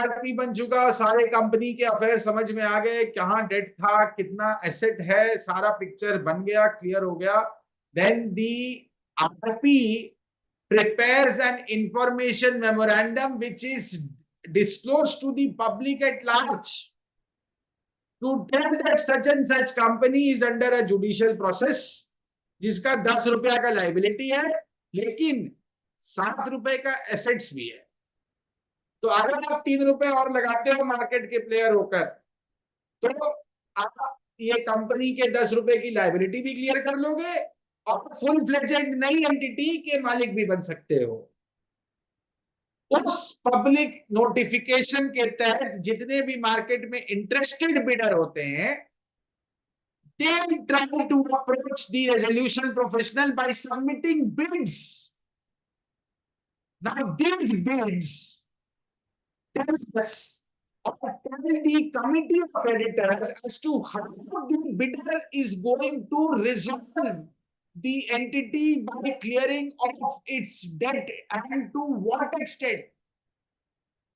आरपी बन चुका, सारे कंपनी के अफेयर समझ में आ गए, कहाँ डेट था, कितना एसेट है, सारा पिक्चर बन गया, क्लियर हो गया, then the RP prepares an information memorandum which is disclosed to the public at large to tell that such and such company is under a judicial process, जिसका 10 रुपया का लाइबिलिटी है लेकिन 7 रुपए का एसेट्स भी है. तो अगर आप 3 रुपए और लगाते हो मार्केट के प्लेयर होकर, तो आप ये कंपनी के 10 रुपए की लाइबिलिटी भी क्लियर कर लोगे और फुल फ्लेजेड नई एंटिटी के मालिक भी बन सकते हो. उस पब्लिक नोटिफिकेशन के तहत जितने भी मार्केट में इंटरेस्टेड बिडर होते हैं, they try to approach the resolution professional by submitting bids. Now these bids tell us or tell the committee of creditors as to how the bidder is going to resolve the entity by clearing of its debt and to what extent.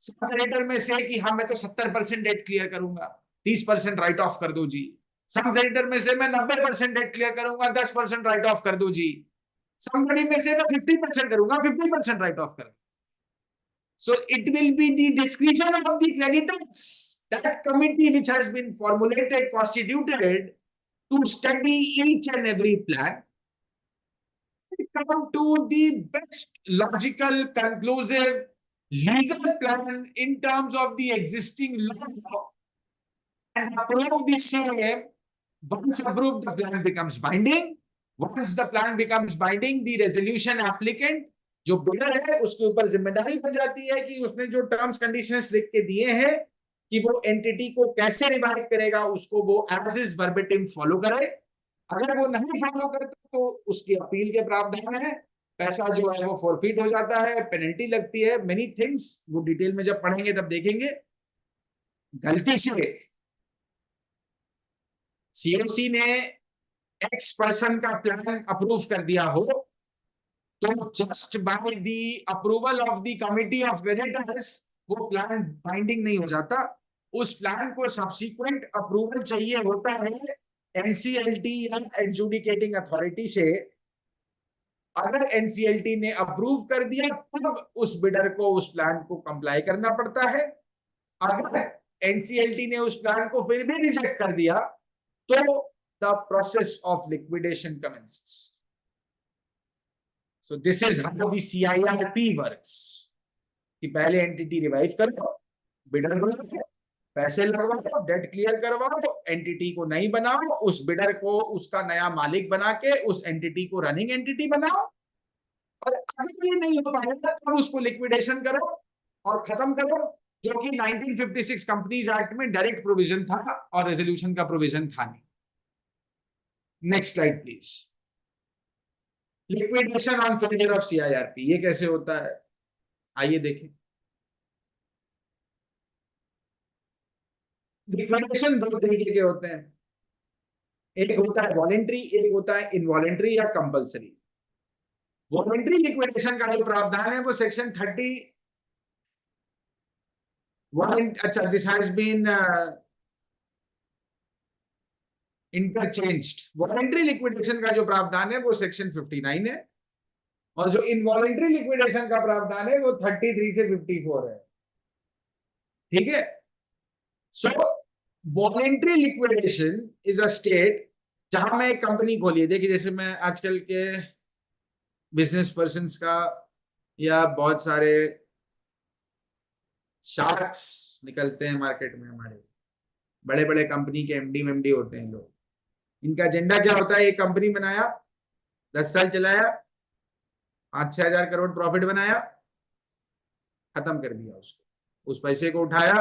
Creditor में से कि हाँ मैं तो 70% date clear करूंगा, 30% right of कर दो जी। सम creditor में से मैं 90% डेट क्लियर करूंगा, 10% राइट ऑफ कर दो जी। समबडी में से मैं 50% करूंगा, 50% राइट ऑफ कर। So it will be the discretion of the creditors, that committee which has been formulated, constituted to study each and every plan, come to the best logical, conclusive, legal plan in terms of the existing law and approve the same. Once approved, the plan becomes binding. Once the plan becomes binding, the resolution applicant, जो builder है, उसके ऊपर जिम्मेदारी बन जाती है कि उसने जो टर्म्स कंडीशंस लिख के दिए हैं कि वो एंटिटी को कैसे रिवाइव करेगा, उसको वो एज इज वर्बेटिम फॉलो करे। अगर वो नहीं फॉलो करता तो उसकी अपील के प्रावधान है, पैसा जो है वो फॉरफिट हो जाता है, पेनल्टी लगती है, मेनी थिंग्स, वो डिटेल में जब पढ़ेंगे तब देखेंगे। गलती से सीओसी ने एक्स पर्सन का प्लान अप्रूव कर दिया हो तो just by the approval of the committee of creditors वो प्लान बाइंडिंग नहीं हो जाता। उस प्लान को सब्सिक्वेंट अप्रूवल चाहिए होता है एनसीएलटी या एडजुडिकेटिंग अथॉरिटी से। अगर एनसीएलटी ने अप्रूव कर दिया तब उस बिडर को उस प्लान को कंप्लाई करना पड़ता है। अगर एनसीएलटी ने उस प्लान को फिर भी रिजेक्ट कर दिया तो the process of liquidation commences. So this is how the CIRP works. कि पहले एंटिटी रिवाइव करो, बिडर बनाओ, पैसे लगवाओ, डेट क्लियर करवाओ, एंटिटी को नहीं बनाओ, उस बिडर को उसका नया मालिक बना के उस एंटिटी को रनिंग एंटिटी बनाओ, और अगर ये नहीं हो पाएगा तब उसको लिक्विडेशन करो और खत्म करो, जो कि 1956 कंपनीज एक्ट में डायरेक्ट प्रोविजन था और रेजोल्यूशन का प्रोविजन था नहीं। Next slide please. Liquidation on failure of CIRP, ये कैसे होता है आइए देखें। लिक्विडेशन दो तरीके के होते हैं, एक होता है वॉलेंट्री, एक होता है इनवॉलेंट्री या कंपल्सरी। वॉलेंट्री लिक्विडेशन का जो प्रावधान है वो सेक्शन 30 अच्छा this has been interchanged. Voluntary liquidation का जो प्रावधान है वो सेक्शन 59 है और जो इनवॉलेंट्री लिक्विडेशन का प्रावधान है वो 33 से 54 है। ठीक है। So voluntary liquidation is a state जहां मैं एक कंपनी खोली है। देखिए जैसे मैं आजकल के बिजनेस पर्संस का या बहुत सारे शार्क्स निकलते हैं मार्केट में, हमारे बड़े बड़े कंपनी के एमडी होते हैं लोग। इनका एजेंडा क्या होता है, एक कंपनी बनाया, 10 साल चलाया, 5-6 हजार करोड़ प्रॉफिट बनाया, खत्म कर दिया उसको, उस पैसे को उठाया,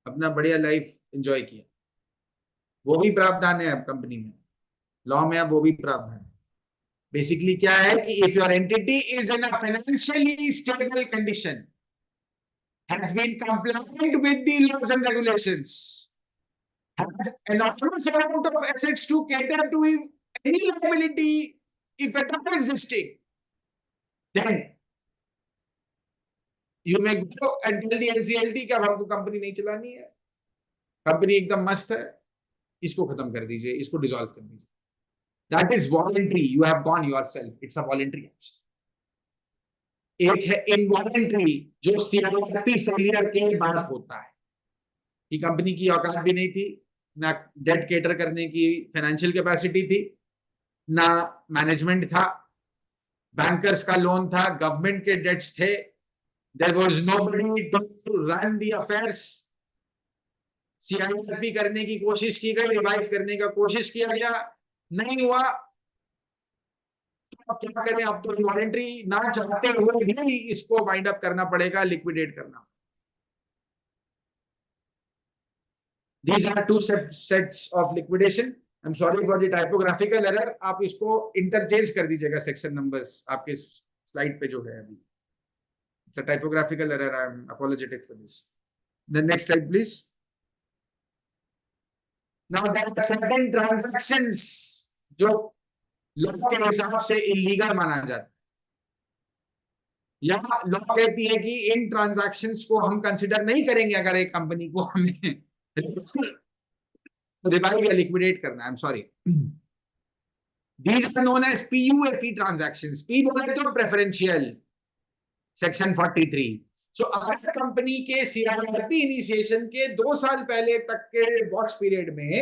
अपना बढ़िया लाइफ एंजॉय किया। वो भी प्रावधान है अब कंपनी में, लॉ में अब वो भी प्रावधान है। बेसिकली क्या है कि if your entity is in a financially stable condition, has been compliant with the laws and regulations, has enormous amount of assets to cater to any liability if at all existing, then you may go and tell the NCLT कि अब हमको company नहीं चलानी है, company एकदम मस्त है, इसको खत्म कर दीजिए, इसको डिसॉल्व कर दीजिए। That is voluntary, you have gone yourself, it's a voluntary action. एक है इनवॉलेंट्री जो सीआईआरपी फेलियर के बाद होता है कि कंपनी की औकात भी नहीं थी, ना डेट केटर करने की फाइनेंशियल कैपेसिटी थी, ना मैनेजमेंट था, बैंकर्स का लोन था, गवर्नमेंट के डेट्स थे, there was nobody to run the affairs. CIRP करने की कोशिश की गई, रिवाइव करने का कोशिश किया गया, नहीं हुआ, अब क्या करें, अब तो वॉलेंट्री ना चाहते हुए भी इसको वाइंड अप करना पड़ेगा, लिक्विडेट करना। These are two sets of liquidation. I'm sorry for the typographical error. आप इसको इंटरचेंज कर दीजिएगा सेक्शन नंबर्स आपके स्लाइड पे जो है अभी. It's a typographical error. I'm apologetic for this. The next slide, please. Now there are certain transactions जो लॉ के हिसाब से इलीगल माना जाता है, या लॉ कहती है कि इन ट्रांजैक्शंस को हम कंसिडर नहीं करेंगे अगर एक कंपनी को हमें रिवाइव या लिक्विडेट करना. I am sorry. These are known as PUFE transactions. P बोले तो preferential, section 43. So अगर कंपनी के CIRP इनिशिएशन के 2 साल पहले तक के वॉच पीरियड में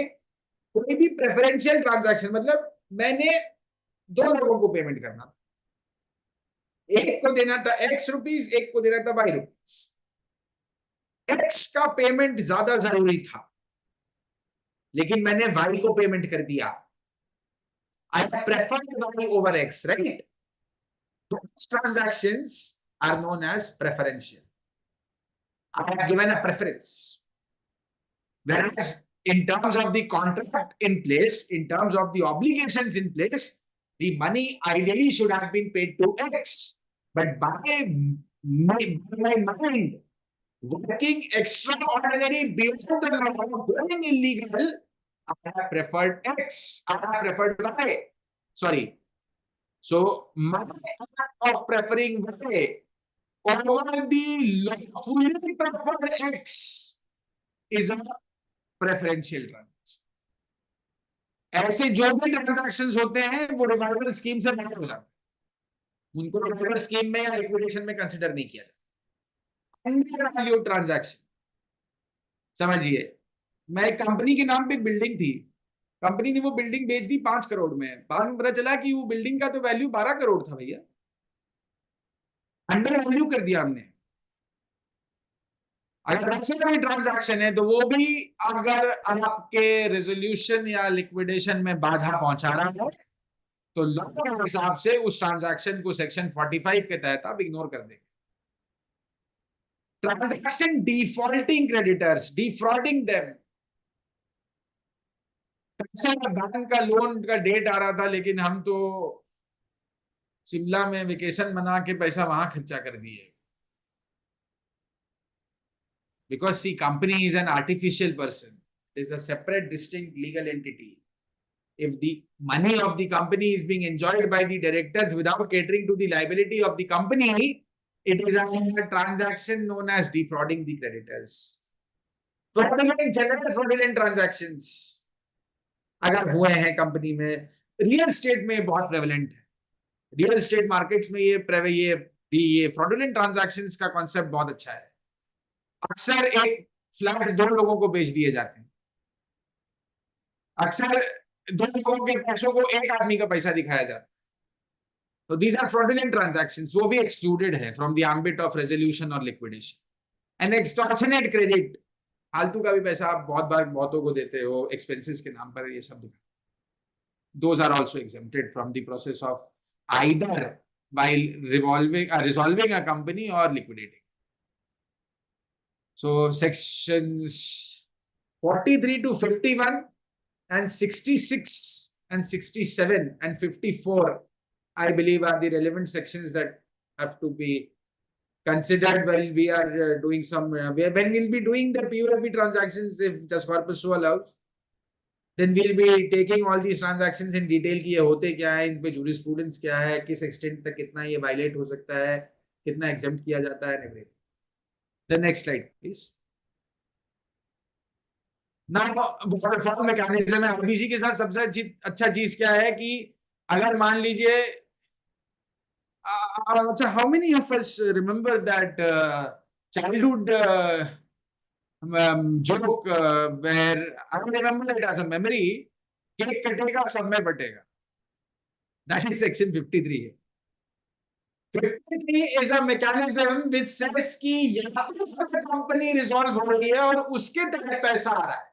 कोई भी प्रेफरेंशियल ट्रांजैक्शन, मतलब मैंने 2 लोगों को पेमेंट करना, एक को देना था X रुपीस, एक को देना था Y रुपीस. X का पेमेंट ज्यादा जरूरी था, लेकिन मैंने Y को पेमेंट कर दिया. I have preferred Y over X, right? Those transactions are known as preferential. I have given a preference. Whereas in terms of the contract in place, in terms of the obligations in place, the money ideally should have been paid to X. But by my mind, working extraordinary beyond the law, going illegal, I have preferred X. I have preferred Y. Sorry. So my act of preferring Y over the lawfully preferred X is a preferential transaction. ऐसे जो भी transactions होते हैं वो revival scheme से बाहर हो जाते हैं, उनको रिवाइवल स्कीम में या लिक्विडेशन में कंसिडर नहीं किया जाता. अंडर वैल्यू ट्रांजैक्शन, समझिए, मैं एक कंपनी के नाम पे बिल्डिंग थी, कंपनी ने वो बिल्डिंग बेच दी 5 करोड़ में, बाद में पता चला कि वो बिल्डिंग का तो वैल्यू 12 करोड़ था भैया, अंडर वैल्यू कर दिया हमने. अगर ऐसे कोई ट्रांजैक्शन है तो वो भी अगर आपके रेजोल्यूशन या लिक्विडेशन में बाधा पहुंचा रहा है तो लॉ के हिसाब से उस ट्रांजैक्शन को सेक्शन 45 के तहत आप इग्नोर कर देंगे. Transaction defaulting creditors, defrauding them. Bank का लोन का डेट आ रहा था, लेकिन हम तो शिमला में वेकेशन मना के पैसा वहां खर्चा कर दिए. Because see, company is an artificial person. It is a separate, distinct legal entity. If the money of the company is being enjoyed by the directors without catering to the liability of the company, it is a transaction known as defrauding the creditors. Fraudulent, general fraudulent transactions अगर हुए हैं company में, real estate में बहुत prevalent है. Real estate markets में ये fraudulent transactions का कॉन्सेप्ट बहुत अच्छा है. अक्सर एक फ्लैट 2 लोगों को बेच दिए जाते हैं, अक्सर 2 लोगों के पैसों को एक आदमी का पैसा दिखाया जाता है. तो दीज आर फ्रॉडुलेंट ट्रांजैक्शंस, वो भी एक्सक्लूडेड है from the ambit of resolution और लिक्विडेशन. एंड एक्सटॉर्शनेट क्रेडिट, फालतू का भी पैसा आप बहुत बार बहुतों को देते हो एक्सपेंसेस के नाम पर, ये सब those are also exempted from the process of either while resolving a company or liquidating. So sections 43 to 51 and 66 and 67 and 54, I believe, are the relevant sections that have to be considered when we are doing some, when we'll be doing the PUFE transactions, if just corpus so allows. Then we'll be taking all these transactions in detail कि ये होते क्या है, इन पे jurisprudence क्या है, किस extent तक कितना ये violate हो सकता है, कितना exempt किया जाता है, and everything. The next slide, please. Now, waterfall mechanism है. IBC के साथ सबसे अच्छा चीज क्या है कि अगर मान लीजिए, how many of us remember that childhood joke where I remember it as a memory, cake कटेगा सब में बटेगा. That is section 53. 53 is a mechanism which says कि या तो कंपनी रिजॉल्व हो रही है और उसके तहत पैसा आ रहा है,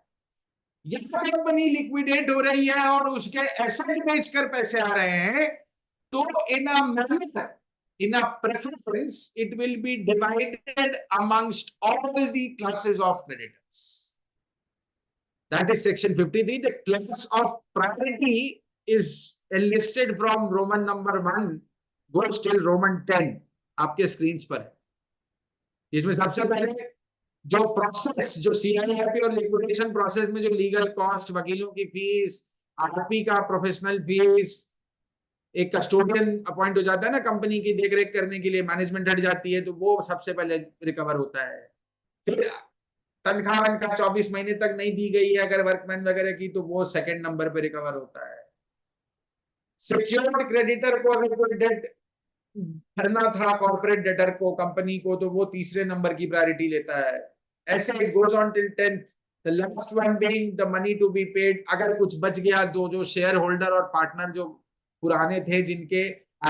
या कंपनी लिक्विडेट हो रही है और उसके एसेट बेचकर पैसे आ रहे हैं, तो in a manner, in a preference, it will be divided amongst all the classes of creditors. That is section 53. The class of priority is enlisted from Roman number 1 goes till Roman 10. आपके screens पर है. इसमें सबसे पहले जो process, जो CIRP और liquidation process में जो लीगल कॉस्ट, वकीलों की फीस, आरपी का प्रोफेशनल फीस, एक कस्टोडियन अपॉइंट हो जाता है ना कंपनी की देखरेख करने के लिए, मैनेजमेंट हट जाती है, तो वो सबसे पहले रिकवर होता है. फिर तनख्वाह वनख्वाह 24 महीने तक नहीं दी गई है अगर वर्कमैन वगैरह की, तो वो सेकंड नंबर पे रिकवर होता है. सिक्योर्ड क्रेडिटर को अगर कोई डेट भरना था कॉर्पोरेट डेटर को, कंपनी को, तो वो तीसरे नंबर की प्रायोरिटी लेता है. ऐसे it goes on till 10th, the last one being the money to be paid. अगर कुछ बच गया, जो शेयर होल्डर और पार्टनर जो पुराने थे, जिनके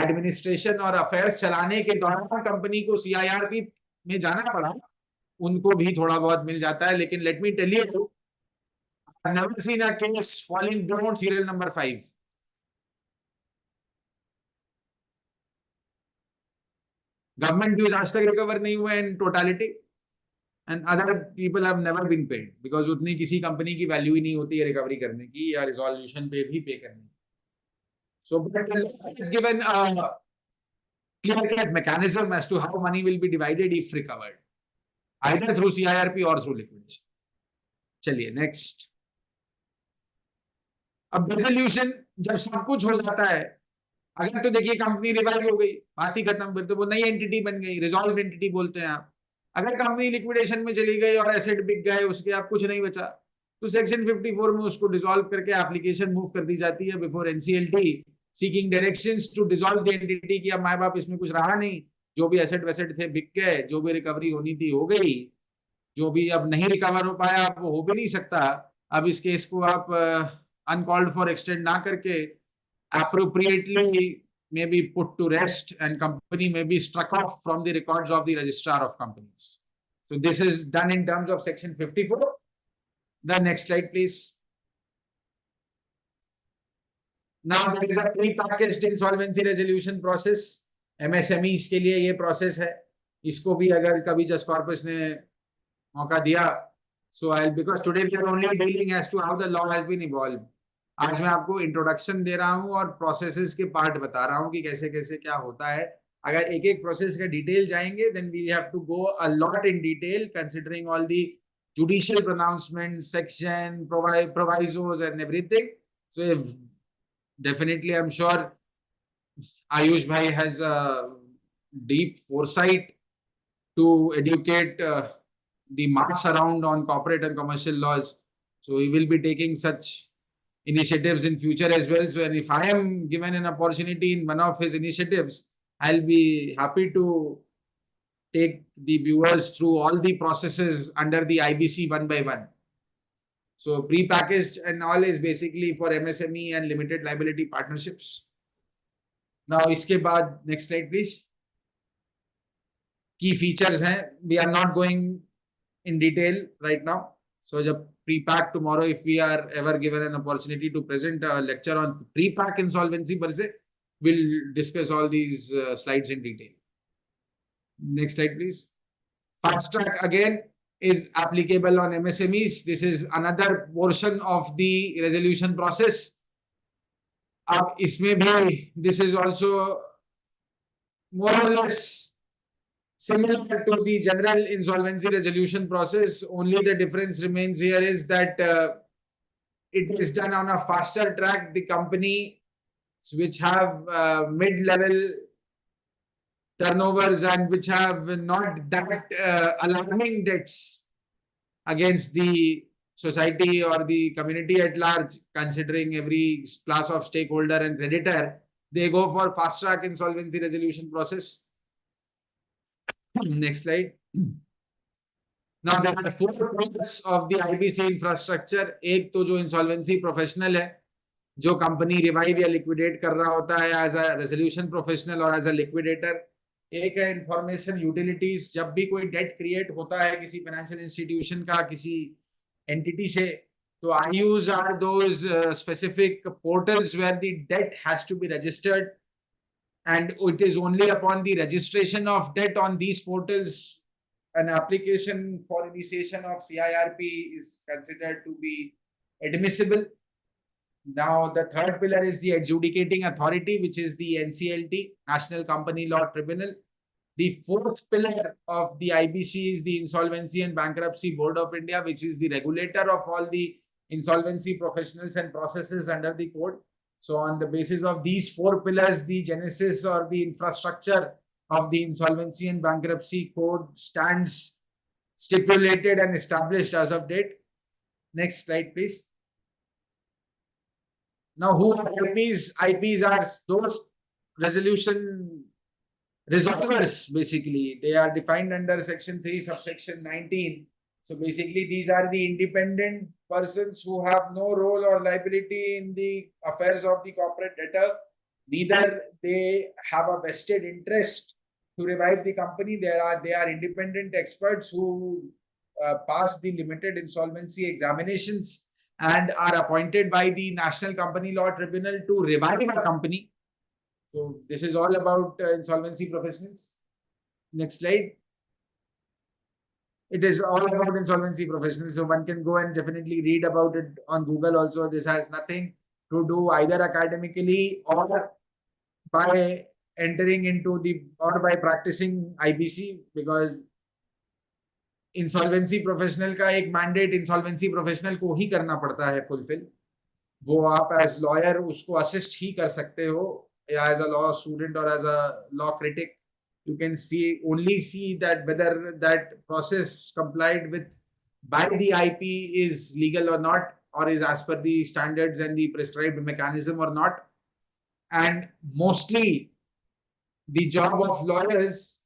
एडमिनिस्ट्रेशन और अफेयर्स चलाने के दौरान कंपनी को सीआईआरपी में जाना पड़ा, उनको भी थोड़ा बहुत मिल जाता है. लेकिन let me tell you, I've never seen a case falling beyond serial number 5. Government dues आज तक रिकवर नहीं हुए in totality, and other people have never been paid, because उतनी किसी कंपनी की वैल्यू ही नहीं होती है रिकवरी करने की या रिजोल्यूशन पे भी पे करने की. So but it's given a clear cut mechanism as to how money will be divided if recovered, either through CIRP or through liquidation. चलिए नेक्स्ट. अब रेजोल्यूशन जब सब कुछ हो जाता है, अगर तो देखिए कंपनी रिवाइव हो गई, बात ही खत्म, फिर तो वो नई एंटिटी बन गई, रिजॉल्व एंटिटी बोलते हैं आप. अगर कंपनी लिक्विडेशन में चली गई और एसेट बिक गए, उसके आप कुछ नहीं बचा, तो सेक्शन 54 में उसको डिसॉल्व करके एप्लीकेशन मूव कर दी जाती है before NCLT, seeking directions to dissolve the entity. कि अब माय बाप इसमें कुछ रहा नहीं, जो भी एसेट वेसेट थे बिक गए, जो भी रिकवरी होनी थी हो गई, जो भी अब नहीं रिकवर हो पाया वो हो भी नहीं सकता. अब इस केस को आप अनकॉल्ड फॉर एक्सटेंड ना करके appropriately may be put to rest and company may be struck off from the records of the registrar of companies. So this is done in terms of section 54. The next slide please. Now there is a pre-packaged insolvency resolution process. MSMEs के लिए ये process है. इसको भी अगर कभी just corpus ने मौका दिया, so I'll, because today we are only dealing as to how the law has been evolved. आज मैं आपको इंट्रोडक्शन दे रहा हूं और प्रोसेसेस के पार्ट बता रहा हूं कि कैसे कैसे क्या होता है. अगर एक एक प्रोसेस का डिटेल जाएंगे, then we have to go a lot in detail considering all the judicial pronouncement, section, provisos and everything. So definitely I am sure Ayush भाई has a deep foresight to educate the mass around on corporate and commercial laws. So he will be taking such initiatives in future as well. So and if I am given an opportunity in one of his initiatives, I'll be happy to take the viewers through all the processes under the IBC one by one. So pre-packaged and all is basically for MSME and limited liability partnerships. Now iske baad next slide please. Key features hain, we are not going in detail right now. So jab pre-pack tomorrow, if we are ever given an opportunity to present a lecture on pre-pack insolvency per se, we'll discuss all these slides in detail. Next slide please. Fast track again is applicable on MSMEs. This is another portion of the resolution process. अब इसमें भी this is also more or less similar to the general insolvency resolution process. Only the difference remains here is that it is done on a faster track. The company which have mid-level turnovers and which have not that alarming debts against the society or the community at large, considering every class of stakeholder and creditor, they go for fast track insolvency resolution process. Next slide. Now there are 4 parts of the IBC infrastructure. एक तो जो insolvency professional है, जो company revive या liquidate कर रहा होता है एज अ रेजोल्यूशन प्रोफेशनल और एज अ लिक्विडेटर. एक है इंफॉर्मेशन यूटिलिटीज. जब भी कोई डेट क्रिएट होता है किसी फाइनेंशियल इंस्टीट्यूशन का किसी एंटिटी से, तो IUs are those specific portals where the debt has to be registered. And it is only upon the registration of debt on these portals an application for initiation of CIRP is considered to be admissible. Now, the third pillar is the adjudicating authority, which is the NCLT, National Company Law Tribunal. The fourth pillar of the IBC is the Insolvency and Bankruptcy Board of India, which is the regulator of all the insolvency professionals and processes under the code. So on the basis of these four pillars, the genesis or the infrastructure of the Insolvency and Bankruptcy Code stands stipulated and established as of date. Next slide, please. Now, who are IPs? IPs are those resolution resolvers, basically. They are defined under section 3, subsection 19. So basically, these are the independent persons who have no role or liability in the affairs of the corporate debtor. Neither they have a vested interest to revive the company. They are independent experts who pass the limited insolvency examinations and are appointed by the National Company Law Tribunal to revive a company. So this is all about insolvency professionals. Next slide. It is all about insolvency professionals. So one can go and definitely read about it on Google also. This has nothing to do either academically or by entering into the or by practicing IBC, because insolvency professional का एक mandate insolvency professional को ही करना पड़ता है fulfil. वो आप as lawyer उसको assist ही कर सकते हो, या एज अ लॉ स्टूडेंट और as a law critic you can only see that whether that process complied with by the IP is legal or not, or is as per the standards and the prescribed mechanism or not. And mostly the job of lawyers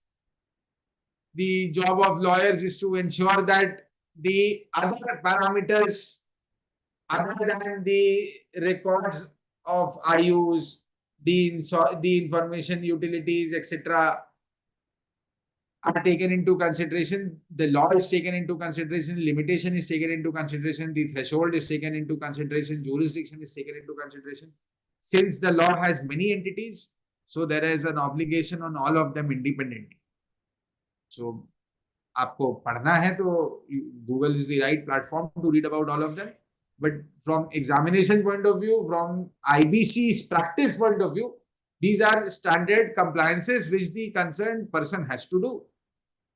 is to ensure that the other parameters other than the records of IUs, the information utilities, etc., are taken into consideration. The law is taken into consideration, limitation is taken into consideration, the threshold is taken into consideration, jurisdiction is taken into consideration. Since the law has many entities, so there is an obligation on all of them independently. So आपको पढ़ना है तो Google is the right platform to read about all of them. But from examination point of view, from IBC's practice point of view, these are standard compliances which the concerned person has to do.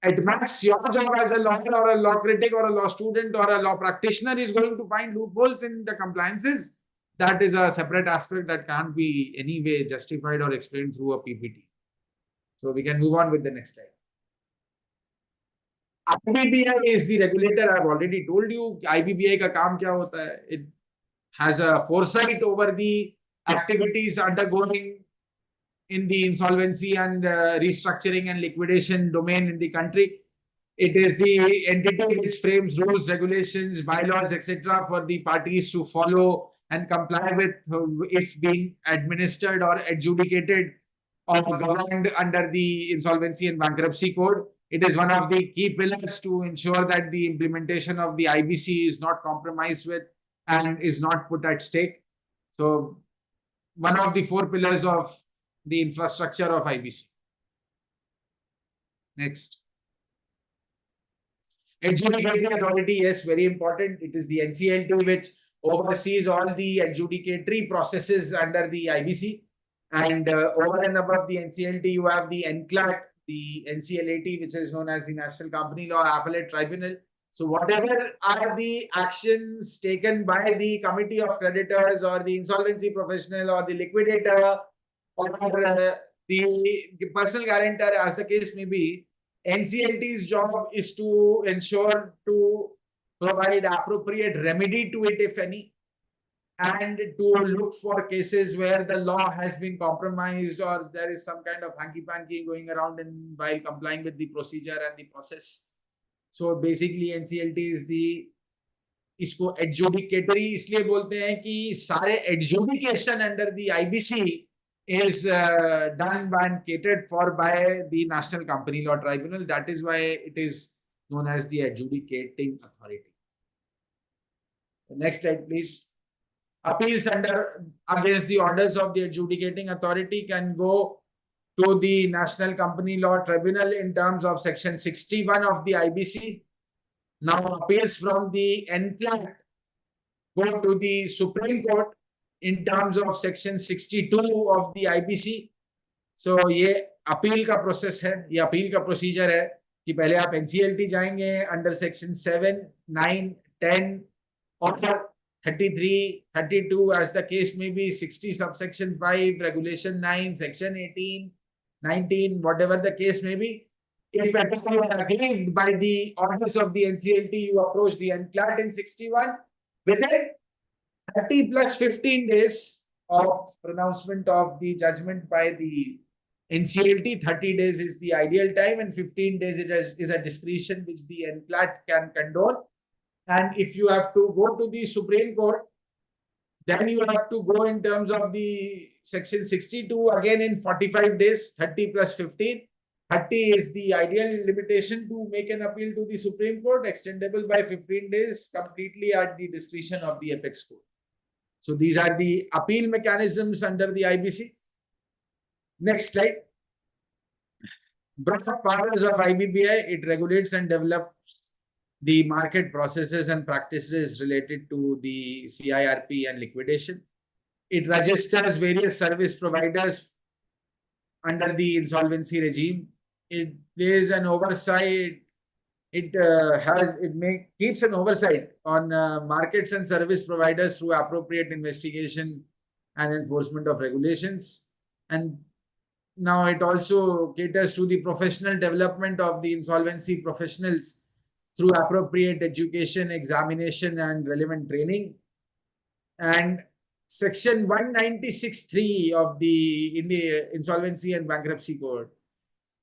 At max, your job as a lawyer or a law critic or a law student or a law practitioner is going to find loopholes in the compliances. That is a separate aspect that can't be anyway justified or explained through a PPT. So we can move on with the next slide. IBBI is the regulator. I've already told you IBBI का काम क्या होता है. It has a foresight over the activities undergoing in the insolvency and restructuring and liquidation domain in the country. It is the entity which frames rules, regulations, bylaws, etc. for the parties to follow and comply with if being administered or adjudicated or governed under the Insolvency and Bankruptcy Code. It is one of the key pillars to ensure that the implementation of the IBC is not compromised with and is not put at stake. So one of the four pillars of the infrastructure of IBC. Next. Adjudicatory authority, yes, very important. It is the NCLT which oversees all the adjudicatory processes under the IBC. And over and above the NCLT, you have the NCLAT, the NCLAT, which is known as the National Company Law Appellate Tribunal. So whatever are the actions taken by the committee of creditors or the insolvency professional or the liquidator or the personal guarantor, as the case may be, NCLT's job is to ensure to provide appropriate remedy to it, if any, and to look for cases where the law has been compromised or there is some kind of hanky-panky going around in while complying with the procedure and the process. So basically NCLT is the इसको adjudicatory इसलिए बोलते हैं कि सारे adjudication under the IBC is done and catered for by the National Company Law Tribunal. That is why it is known as the adjudicating authority. The next slide, please. Appeals against the orders of the adjudicating authority can go to the National Company Law Tribunal in terms of Section 61 of the IBC. Now appeals from the NCLAT go to the Supreme Court in terms of Section 62 of the IBC. So ये appeal का process है, ये appeal का procedure है कि पहले आप NCLT जाएंगे अंडर सेक्शन 7, 9, 10 और 33, 32 as the case may be, 60 subsection 5, regulation 9, section 18, 19, whatever the case may be. If at all you are aggrieved by the orders of the NCLT, you approach the NCLAT in 61 within 30 plus 15 days of pronouncement of the judgment by the NCLT. 30 days is the ideal time, and 15 days is a discretion which the NCLAT can condone. And if you have to go to the Supreme Court, then you have to go in terms of the section 62 again in 45 days, 30 plus 15. 30 is the ideal limitation to make an appeal to the Supreme Court, extendable by 15 days, completely at the discretion of the apex court. So these are the appeal mechanisms under the IBC. Next slide. Broad powers of IBBI, it regulates and develops the market processes and practices related to the CIRP and liquidation. It registers various service providers under the insolvency regime. It plays an oversight. It keeps an oversight on markets and service providers through appropriate investigation and enforcement of regulations. And now it also caters to the professional development of the insolvency professionals through appropriate education, examination, and relevant training. And Section 196(3) of the Insolvency and Bankruptcy Code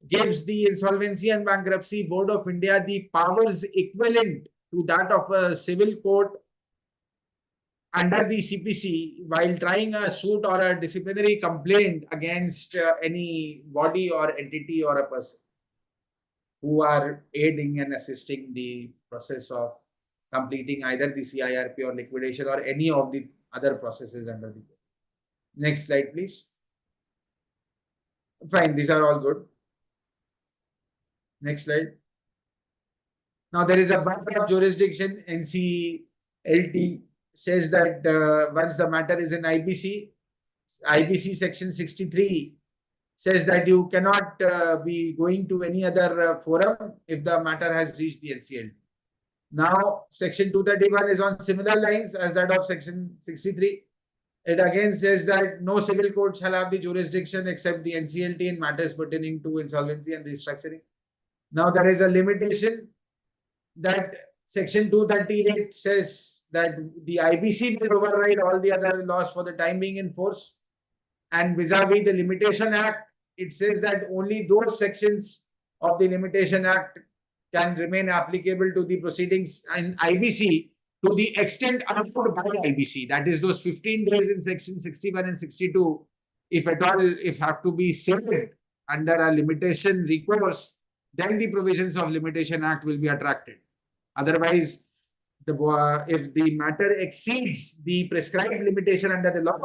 gives the Insolvency and Bankruptcy Board of India the powers equivalent to that of a civil court under the CPC while trying a suit or a disciplinary complaint against any body or entity or a person who are aiding and assisting the process of completing either the CIRP or liquidation or any of the other processes under the code. Next slide, please. Fine, these are all good. Next slide. Now there is a bunch of jurisdiction. NCLT says that once the matter is in IBC, IBC section 63 says that you cannot be going to any other forum if the matter has reached the NCLT. Now section 231 is on similar lines as that of section 63. It again says that no civil court shall have the jurisdiction except the NCLT in matters pertaining to insolvency and restructuring. Now there is a limitation that section 238 says that the IBC will override all the other laws for the time being in force. And vis-a-vis the Limitation Act, it says that only those sections of the Limitation Act can remain applicable to the proceedings in IBC to the extent allowed by IBC. That is those 15 days in section 61 and 62, if at all, if have to be saved under a limitation recourse, then the provisions of Limitation Act will be attracted. Otherwise, if the matter exceeds the prescribed limitation under the law,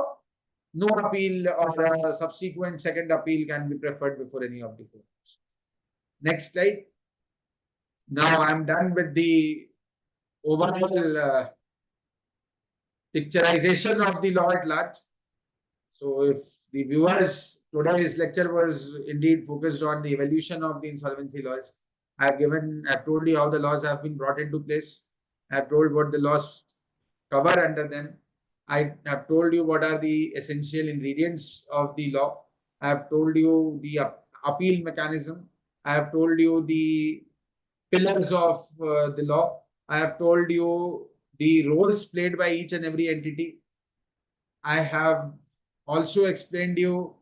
no appeal or a subsequent second appeal can be preferred before any of the courts. Next slide. Now I'm done with the overall picturization of the law at large. So if the viewers, today's lecture was indeed focused on the evolution of the insolvency laws. I've told you how the laws have been brought into place. I've told what the laws cover under them. I have told you what are the essential ingredients of the law. I have told you the appeal mechanism. I have told you the pillars of the law. I have told you the roles played by each and every entity. I have also explained you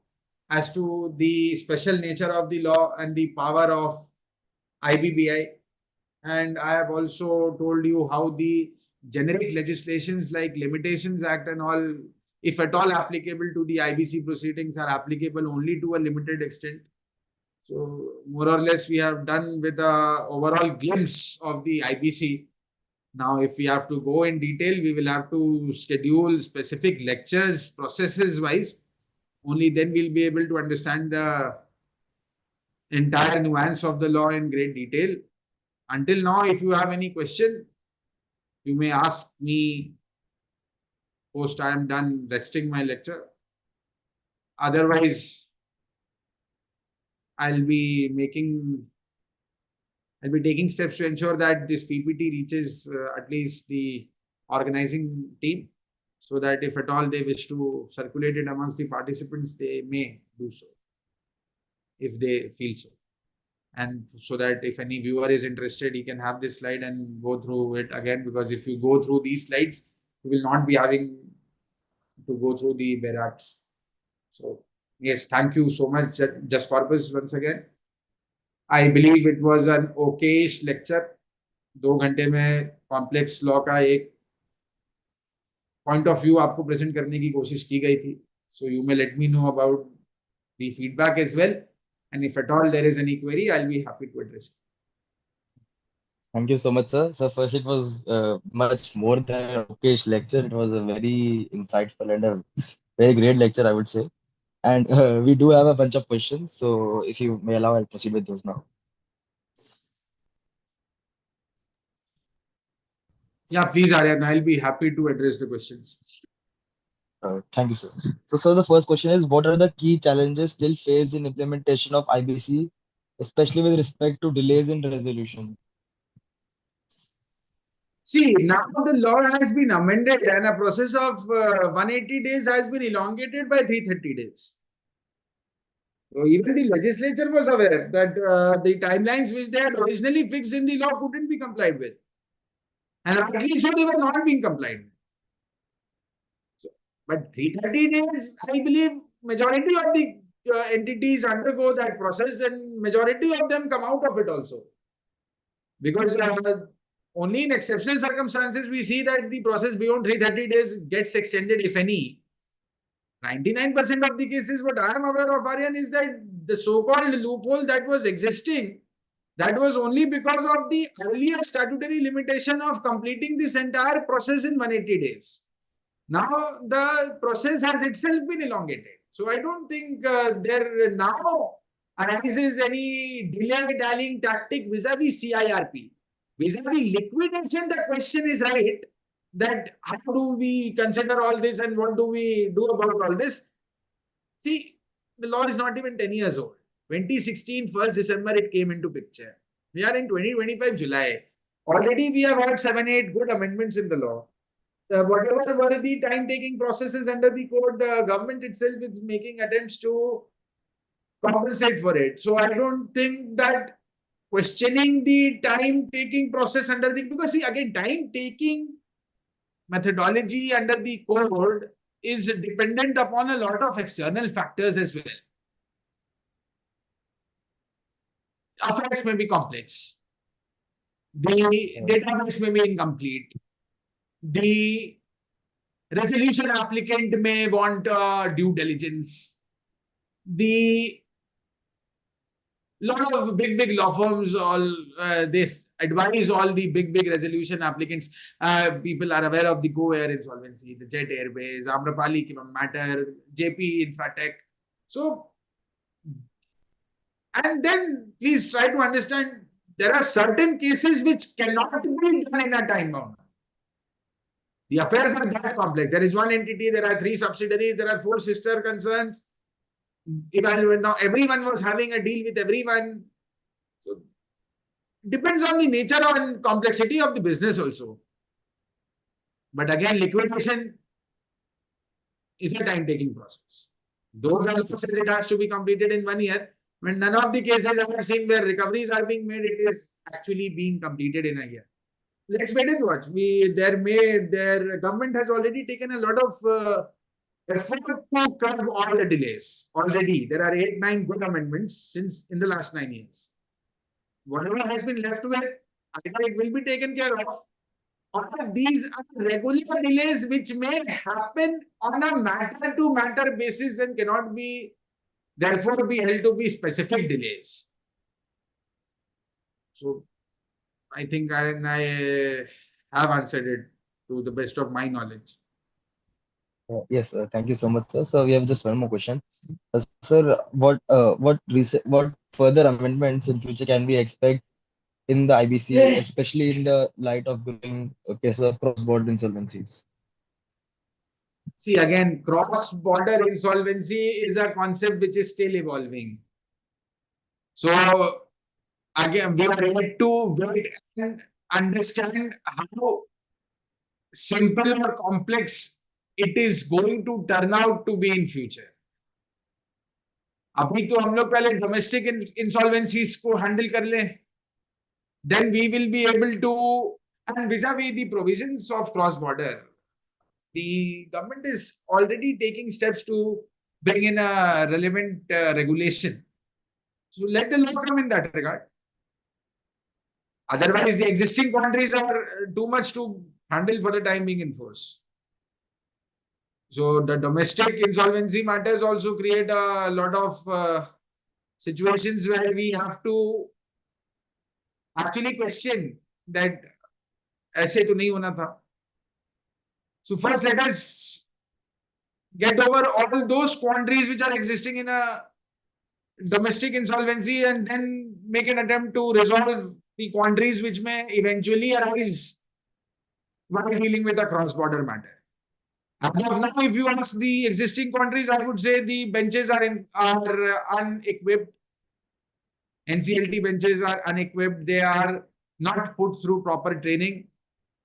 as to the special nature of the law and the power of IBBI. And I have also told you how the generic legislations like Limitations Act and all, if at all applicable to the IBC proceedings, are applicable only to a limited extent. So more or less we have done with the overall glimpse of the IBC. Now, if we have to go in detail, we will have to schedule specific lectures, processes wise. Only then we'll be able to understand the entire nuance of the law in great detail. Until now, if you have any question, you may ask me post I am done resting my lecture. Otherwise, I'll be taking steps to ensure that this PPT reaches at least the organizing team, so that if at all they wish to circulate it amongst the participants, they may do so, if they feel so. And so that if any viewer is interested, he can have this slide and go through it again, because if you go through these slides, you will not be having to go through the barracks. So yes, thank you so much, Just Corpus, once again. I believe it was an okayish lecture. 2 घंटे में complex law का एक point of view आपको present करने की कोशिश की गई थी. So you may let me know about the feedback as well, and if at all there is any query, I'll be happy to address it. Thank you so much, sir. So first, it was much more than an okayish lecture. It was a very insightful and a very great lecture, I would say. And we do have a bunch of questions. So if you may allow, I'll proceed with those now. Yeah, please, Aryan. I'll be happy to address the questions. Thank you, sir. So, sir, the first question is, what are the key challenges still faced in implementation of IBC, especially with respect to delays in resolution? See, now the law has been amended and a process of 180 days has been elongated by 330 days. So even the legislature was aware that the timelines which they had originally fixed in the law couldn't be complied with. And rightly so, they were not being complied with. So, but 330 days, I believe majority of the entities undergo that process, and majority of them come out of it also. Because only in exceptional circumstances we see that the process beyond 330 days gets extended, if any. 99% of the cases, what I am aware of, Aryan, is that the so-called loophole that was existing, that was only because of the earlier statutory limitation of completing this entire process in 180 days. Now the process has itself been elongated. So I don't think there now arises any delay dallying tactic vis-a-vis CIRP. Vis-a-vis liquidation, the question is right, that how do we consider all this and what do we do about all this? See, the law is not even 10 years old. 2016, 1st December, it came into picture. We are in 2025 July. Already we have had 7-8 good amendments in the law. Whatever were the time-taking processes under the code, the government itself is making attempts to compensate for it. So I don't think that questioning the time-taking process under the, because see, again, time-taking methodology under the code is dependent upon a lot of external factors as well. Affairs may be complex. The database may be incomplete. The resolution applicant may want due diligence. The lot of big law firms all this advise all the big resolution applicants. People are aware of the CoAM insolvency, the Jet Airways, Amrapali matter, JP Infratech. So, and then please try to understand, there are certain cases which cannot be done in a time bound. The affairs are that complex. There is one entity, there are 3 subsidiaries, there are 4 sister concerns. Now everyone was having a deal with everyone. So depends on the nature and complexity of the business also. But again, liquidation is a time-taking process. Though the law says it has to be completed in 1 year, but none of the cases I have seen where recoveries are being made, it is actually being completed in a year. Let's wait and watch. Their government has already taken a lot of effort to curb all the delays. Already, there are 8-9 good amendments since in the last 9 years. Whatever has been left with, either it will be taken care of, or these are regular delays which may happen on a matter-to-matter basis and cannot be, therefore, be held to be specific delays. So, I think I have answered it to the best of my knowledge. Yes, thank you so much, sir. So we have just one more question. Sir, what further amendments in future can we expect in the IBC, especially in the light of growing cases of cross-border insolvencies? See, again, cross-border insolvency is a concept which is still evolving. So, again, we are yet to wait and understand how simple or complex it is going to turn out to be in future. अभी तो हम लोग पहले domestic इंसॉल्वेंसीज को handle कर लें, then we will be able to, and vis-a-vis the provisions of cross border, the government is already taking steps to bring in a relevant regulation. So let the law come in that regard. Otherwise, the existing countries are too much to handle for the time being in force. So the domestic insolvency matters also create a lot of situations where we have to actually question that ऐसे तो नहीं होना था. So first let us get over all those quandaries which are existing in a domestic insolvency and then make an attempt to resolve the quandaries which may eventually arise while dealing with a cross-border matter. As of now, if you ask the existing countries, I would say the benches are unequipped. NCLT benches are unequipped. They are not put through proper training.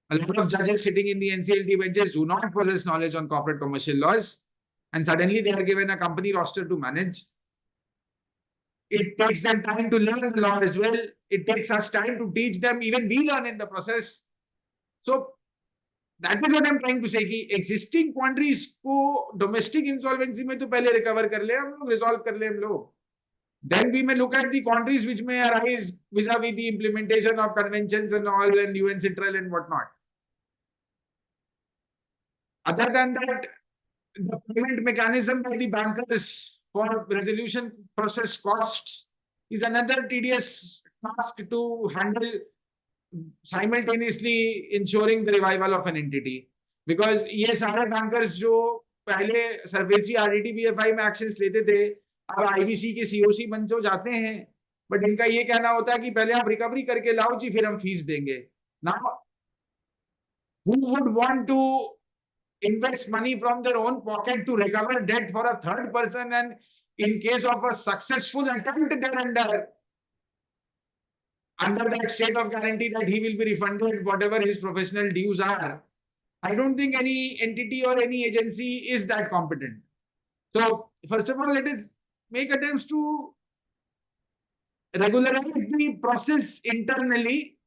A lot of judges sitting in the NCLT benches do not possess knowledge on corporate commercial laws, and suddenly they are given a company roster to manage. It takes them time to learn the law as well. It takes us time to teach them. Even we learn in the process. So that is what I'm trying to say कि existing quandaries को domestic insolvency में तो पहले recover कर ले हम लोग, resolve कर ले हम लोग. Then we may look at the quandaries which may arise vis-a-vis the implementation of conventions and all and UN Central and whatnot. Other than that, the payment mechanism by the bankers for resolution process costs is another tedious task to handle, simultaneously ensuring the revival of an entity. Because ये सारे bankers जो पहले SARFAESI RDT BFI में actions लेते थे, अब IBC के COC बन तो जाते हैं, बट इनका ये कहना होता है कि पहले आप रिकवरी करके लाओ जी, फिर हम फीस देंगे. Now, who would want to invest money from their own pocket to recover debt for a third person, and in case of a successful attempt there under that state of guarantee that he will be refunded whatever his professional dues are? I don't think any entity or any agency is that competent. So first of all, let us make attempts to regularize the process internally,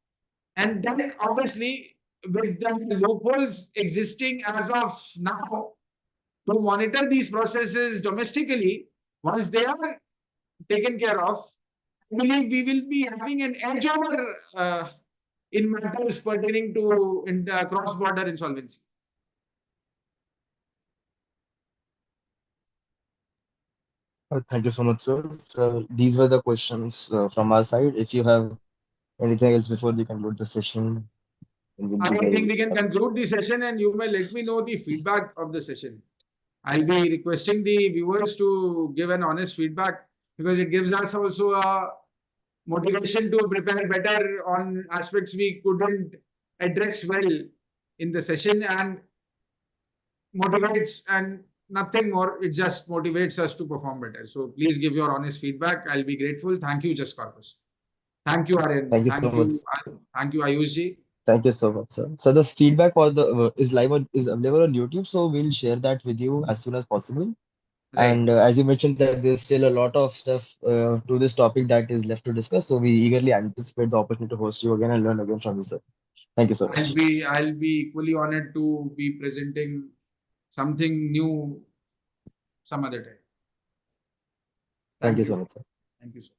and then obviously with the loopholes existing as of now, to monitor these processes domestically. Once they are taken care of, I believe we will be having an edge over in matters pertaining to cross-border insolvency. Thank you so much, sir. So these were the questions from our side. If you have anything else before we conclude the session, then we'll I be think very we can conclude the session and you may let me know the feedback of the session. I'll be requesting the viewers to give an honest feedback because it gives us also a motivation to prepare better on aspects we couldn't address well in the session, and motivates and nothing more. It just motivates us to perform better. So please give your honest feedback. I'll be grateful. Thank you, Just Corpus. Thank you, Aryan. Thank you so much. Thank you, Ayush. Thank you so much, sir. So the feedback for the is live on is available on YouTube, so we'll share that with you as soon as possible. Right. And as you mentioned that there's still a lot of stuff to this topic that is left to discuss, so we eagerly anticipate the opportunity to host you again and learn again from you, sir. Thank you so much. I'll be equally honored to be presenting something new some other time. Thank you so much, sir. Thank you, sir.